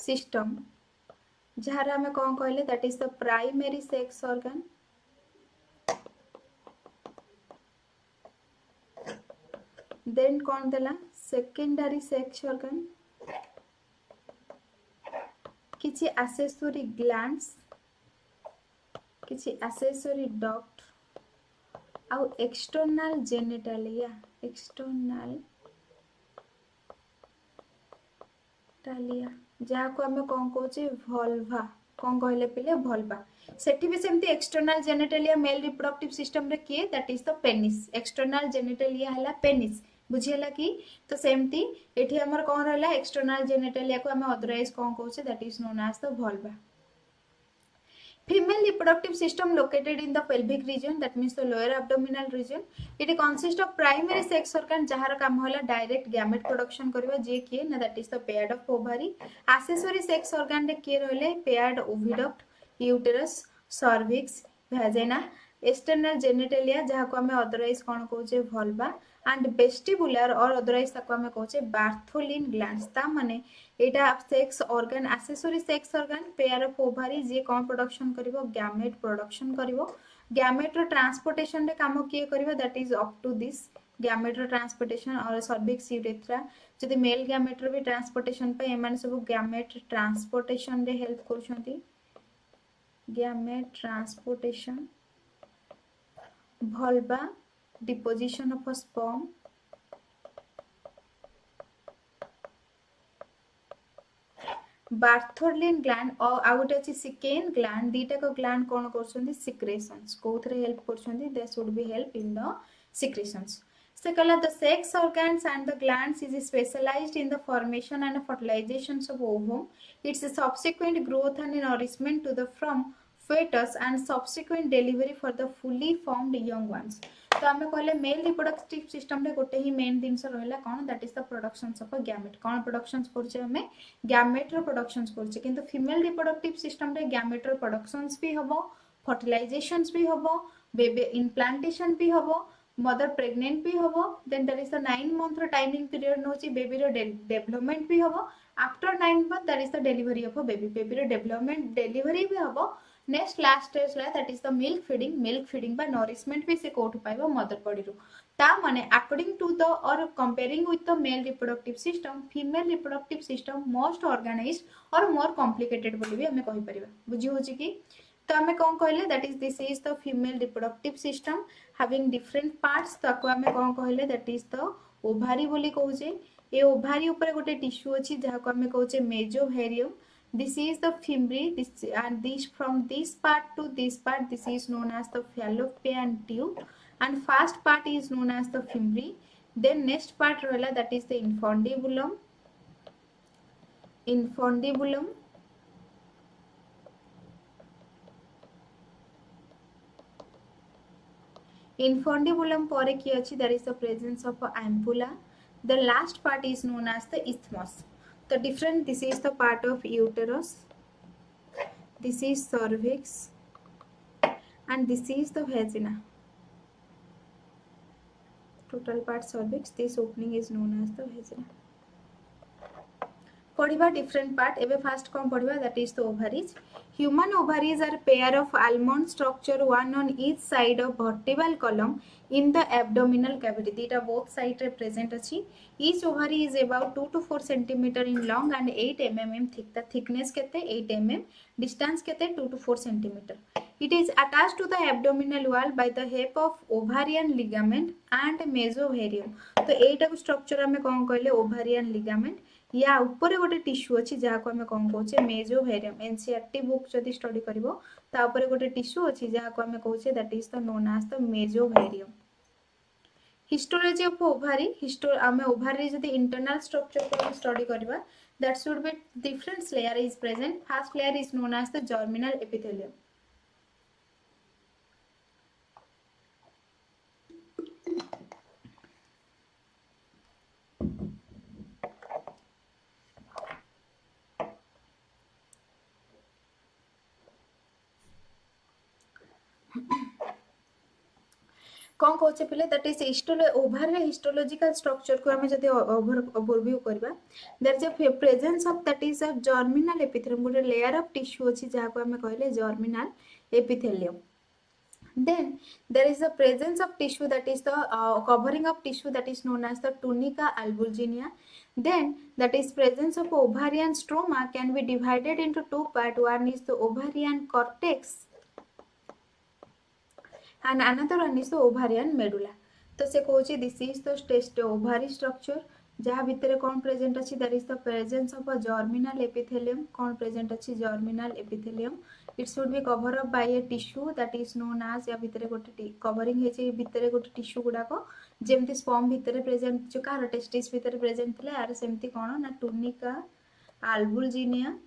A: सिस्टम जहाँ आम कौन कहले that is the primary sex organ then कौन देला सेकेंडरी सेक्स ऑर्गन किछि एक्सेसरी ग्लैंड्स किछि एक्सेसरी डक्ट आउ एक्सटर्नल जेनिटालिया जहाँ को आम कौन कहे भल्भा कौन कहले पिले भल्भा सेठी भी सेमती external genitalia male reproductive system रे किए that is the penis external genitalia हला पेनिस बुझियला कि तो सेमती एठी हमर कौन रहला एक्सटर्नल जेनिटालिया को हम अदरवाइज कौन कहउछे that is known as the vulva Female reproductive system located in the pelvic region, that means the lower abdominal region. It consists of primary sex organ जहार काम होला direct gamete production करबा जे किए ना that is the paired of ovary. Accessory sex organ रे किए रहले paired oviduct, uterus, cervix, vagina, external genitalia जहाँ को हमें otherwise कौन कहउछे vulva and vestibular or otherwise ताको हमें कहउछे Bartholin glands ता माने एटा sex organ accessory sex organ pair of ovary जे कौन प्रोडक्शन करिवो गैमेट प्रोडक्शन करिवो गैमेट रो ट्रांसपोर्टेशन रे काम किए करिवो that is up to this gamete रो ट्रांसपोर्टेशन और सर्विक्स यूरेथ्रा जदि मेल गैमेट रो भी ट्रांसपोर्टेशन पे एमान सब गैमेट ट्रांसपोर्टेशन रे हेल्प करछंती gamete transportation vulva deposition of a sperm Bartholin gland और आउट अछि सिकेन ग्लैंड दीटा को ग्लैंड कोन करछंती सिक्रेशंस कोथरे हेल्प करछंती they should be help in the secretions से कहला the sex organs and the glands is specialised in the formation and fertilisation of ovum its subsequent growth and nourishment to the from fetus and subsequent delivery for the fully formed young ones तो आमे कहले mail reproductive system रे गोटे ही main जिंस रहला कोन that is the productions of a gamete कोन productions करछे हमें गैमेट रो प्रोडक्शंस करछे किंतु फीमेल रिप्रोडक्टिव सिस्टम रे गैमेट रो प्रोडक्शंस भी हबो फर्टिलाइजेशंस भी हबो बेबी इम्प्लांटेशन भी हबो मदर प्रेग्नेंट भी हबो then that is the 9 month रो टाइमिंग पीरियड नोची बेबी रो डेवलपमेंट भी हबो after 9 month that is the delivery of a baby रो डेवलपमेंट डिलीवरी भी हबो नेक्स्ट लास्ट स्टेज ला that is the milk feeding बा नरिशमेंट भी से कोठ पाइबो मदर बॉडी रो ता माने अकॉर्डिंग टू द और comparing with the male reproductive system female reproductive system most organised और मोर कॉम्प्लिकेटेड बोली भी हमें कहि परिबा बुझी होची कि तो हमें कौन कहले that is this is the female reproductive system having different parts ताको हमें कौन कहले दैट इज द ओभारी बोली कहूजे ए ओभारी ऊपर गोटे टिश्यू अछि जहा को हमें कहूचे मेजोवेरियम this is the fimbriae this and this from this part to this part this is known as the fallopian tube and first part is known as the fimbriae then next part rahla that is the infundibulum infundibulum pore ki achi there is the presence of a ampulla the last part is known as the isthmus the different this is the part of uterus this is cervix and this is the vagina total part cervix this opening is known as the vagina पढ़िबा different part एबे first कौन पढ़िबा that is the ovaries human ovaries are pair of almond structure one on each side of vertical column in the abdominal cavity दीटा both side रे present अछि each ovary is about 2 to 4 centimetre in long and 8 mm thick the thickness केते 8 mm distance केते 2 to 4 centimetre it is attached to the abdominal wall by the help of ovarian ligament and mesothelium तो एटा को structure हमें कौन कहले ovarian ligament या ऊपर गोटे टिश्यू अच्छी जहाँ को आम कौन कहे मेजोभेरियम एनसीईआरटी बुक जब स्टडी कर गोटे टिश्यू अच्छी जहाँ को आम कहे that is the known as the mesovarium histology of ovary आम ओभारी जब इंटरनल स्ट्रक्चर को स्टडी करबा that should be different layer is present first layer is known as the germinal epithelium कौन कहे पे that is ovary histological structure को आम जब ओवरव्यू करबा there is a presence of that is a germinal epithelium गोटे layer of tissue अच्छी जहाँ को आम कहले germinal epithelium then there is the presence of tissue that is the covering of tissue that is known as the tunica albuginea then that is presence of ovarian stroma can be divided into two parts one is the ovarian cortex and another one is the ovarian medulla तो से कहूँ this is the test ovary structure जहाँ भितर कौन present अच्छी that is the presence of a germinal epithelium कौन present अच्छी germinal epithelium it should be cover up by a tissue that is known as या भितर गोटे कवरिंग है भितर गोटे टिश्यू गुड़ाक जमती स्पर्म भितर प्रेजेंट जो कार टेस्टिस भितर प्रेजेंट थी यार सेमती कौन ना टुनिका आल्बुजिनिया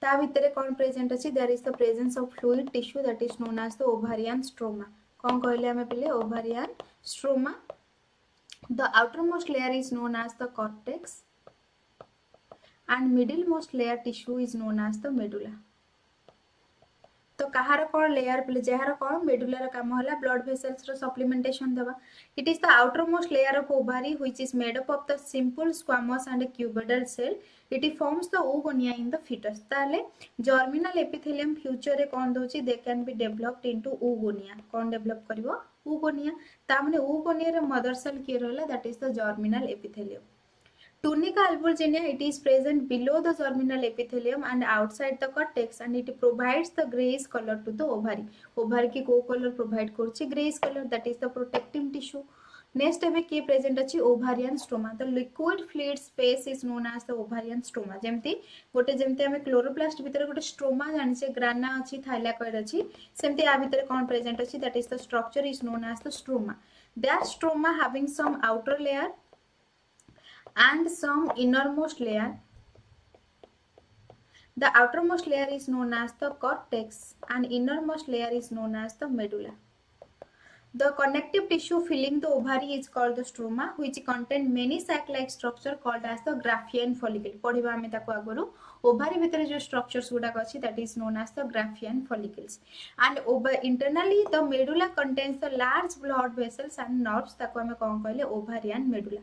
A: ता भितर कौन प्रेजेंट अच्छी there is the presence of fluid tissue that is known as the ovarian stroma कौन कहले आमे पहिले ovarian stroma the outermost layer is known as the cortex and middlemost layer tissue is known as the medulla तो कहार कौन layer पे jar कौन मेडुलार काम है ब्लड भेसल्स सप्लीमेंटेशन देवा it is the outer most layer of ovary which is made up of the simple squamous and cuboidal cell it forms the oogonia इन द fetus ताले जर्मिनल एपिथेलियम फ्यूचर रे कौन दोची they can be developed into oogonia कौन develop करिवो oogonia ता माने oogonia रे मदर सेल के रहला that is the germinal epithelium Tunica albuginea, it is present below the germinal epithelium and outside the cortex and it provides the greyish color to the ovary. Ovary की को color provide करछि greyish color that is the protective tissue. Next एबे के present अछि ovarian stroma. The liquid fluid space is known as the ovarian stroma. जेमती गोटे जेमती हमें chloroplast भीतर गोटे स्ट्रोमा जानि छे ग्राना अछि थाइलाकॉइड अछि सेमती आ भीतर कोन प्रेजेंट अछि that is the structure is known as the stroma. That stroma having some outer layer and some innermost layer. The outermost layer is known as the cortex and innermost layer is known as the medulla. The connective tissue filling the ovary is called the stroma which contain many sac-like structure called as the Graafian follicle. पढ़िबा हमें ताको आगरो ovary भितर जो structures गुडा अछि that is known as the Graafian follicles and internally the medulla contains the large blood vessels and nerves ताको हमें कौन कहले ovarian medulla.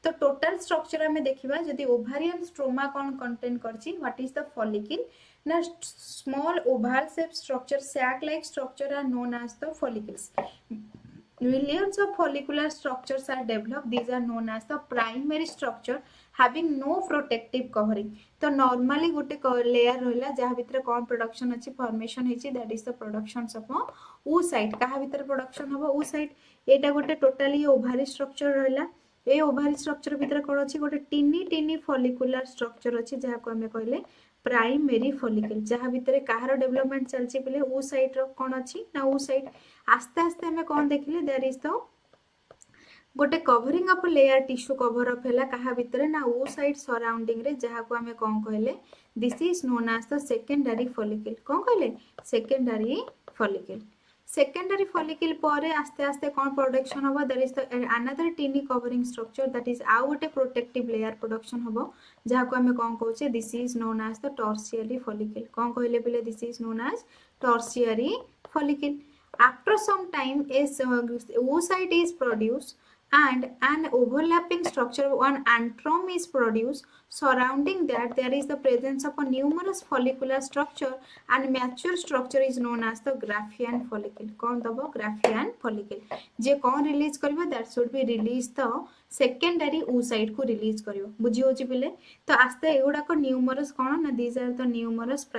A: तो टोटल स्ट्रक्चर हमें देखिबा जदि ओवारियन स्ट्रोमा कौन कंटेन करछि व्हाट इज द फॉलिकल ना small oval shape structure sac like structure are known as the follicles millions of follicular structures are developed these are known as the primary structure having no protective covering तो normally गोटे layer रहला जहा भितर कौन production अछि formation हेछि that is the productions of oocyte कहा भितर प्रोडक्शन हबो oocyte एटा गोटे टोटली ओवारी स्ट्रक्चर रहला ए ओवारी स्ट्रक्चर भितर कोन अछि गोटे टिनी टिनी फॉलिकुलर स्ट्रक्चर अछि जहा को हमें कहले प्राइमरी फॉलिकल जहा भितर कहार डेवलपमेंट चलछि पले oocyte रो कोन अछि ना oocyte आस्ते आस्ते हमें कोन देखिले देयर इज द गोटे covering of layer tissue cover up हैला कहा भितर ना oocyte सराउंडिंग रे जहा को हमें कोन कहले this is known as the secondary follicle कोन कहले सेकेंडरी फॉलिकल secondary follicle परे आस्ते आस्ते कौन प्रोडक्शन होबो there is the another tiny covering structure that is आउ गोटे प्रोटेक्टिव लेयर प्रोडक्शन होबो जहा को हमें कोन कहउछे this is known as the tertiary follicle कोन कहले बिले this is known as tertiary follicle after some time a oocyte is produced and an overlapping structure, one antrum is produced. Surrounding that there is the presence of a numerous follicular structure, and mature structure is known as the Graafian follicle. कौन दबो Graafian follicle जे कौन release करिवो, that should be release the secondary oocyte को release करिवो. बुझी होची पिले. तो आस्ते एगुडा को न्यूमरस कोन ना, these are the numerous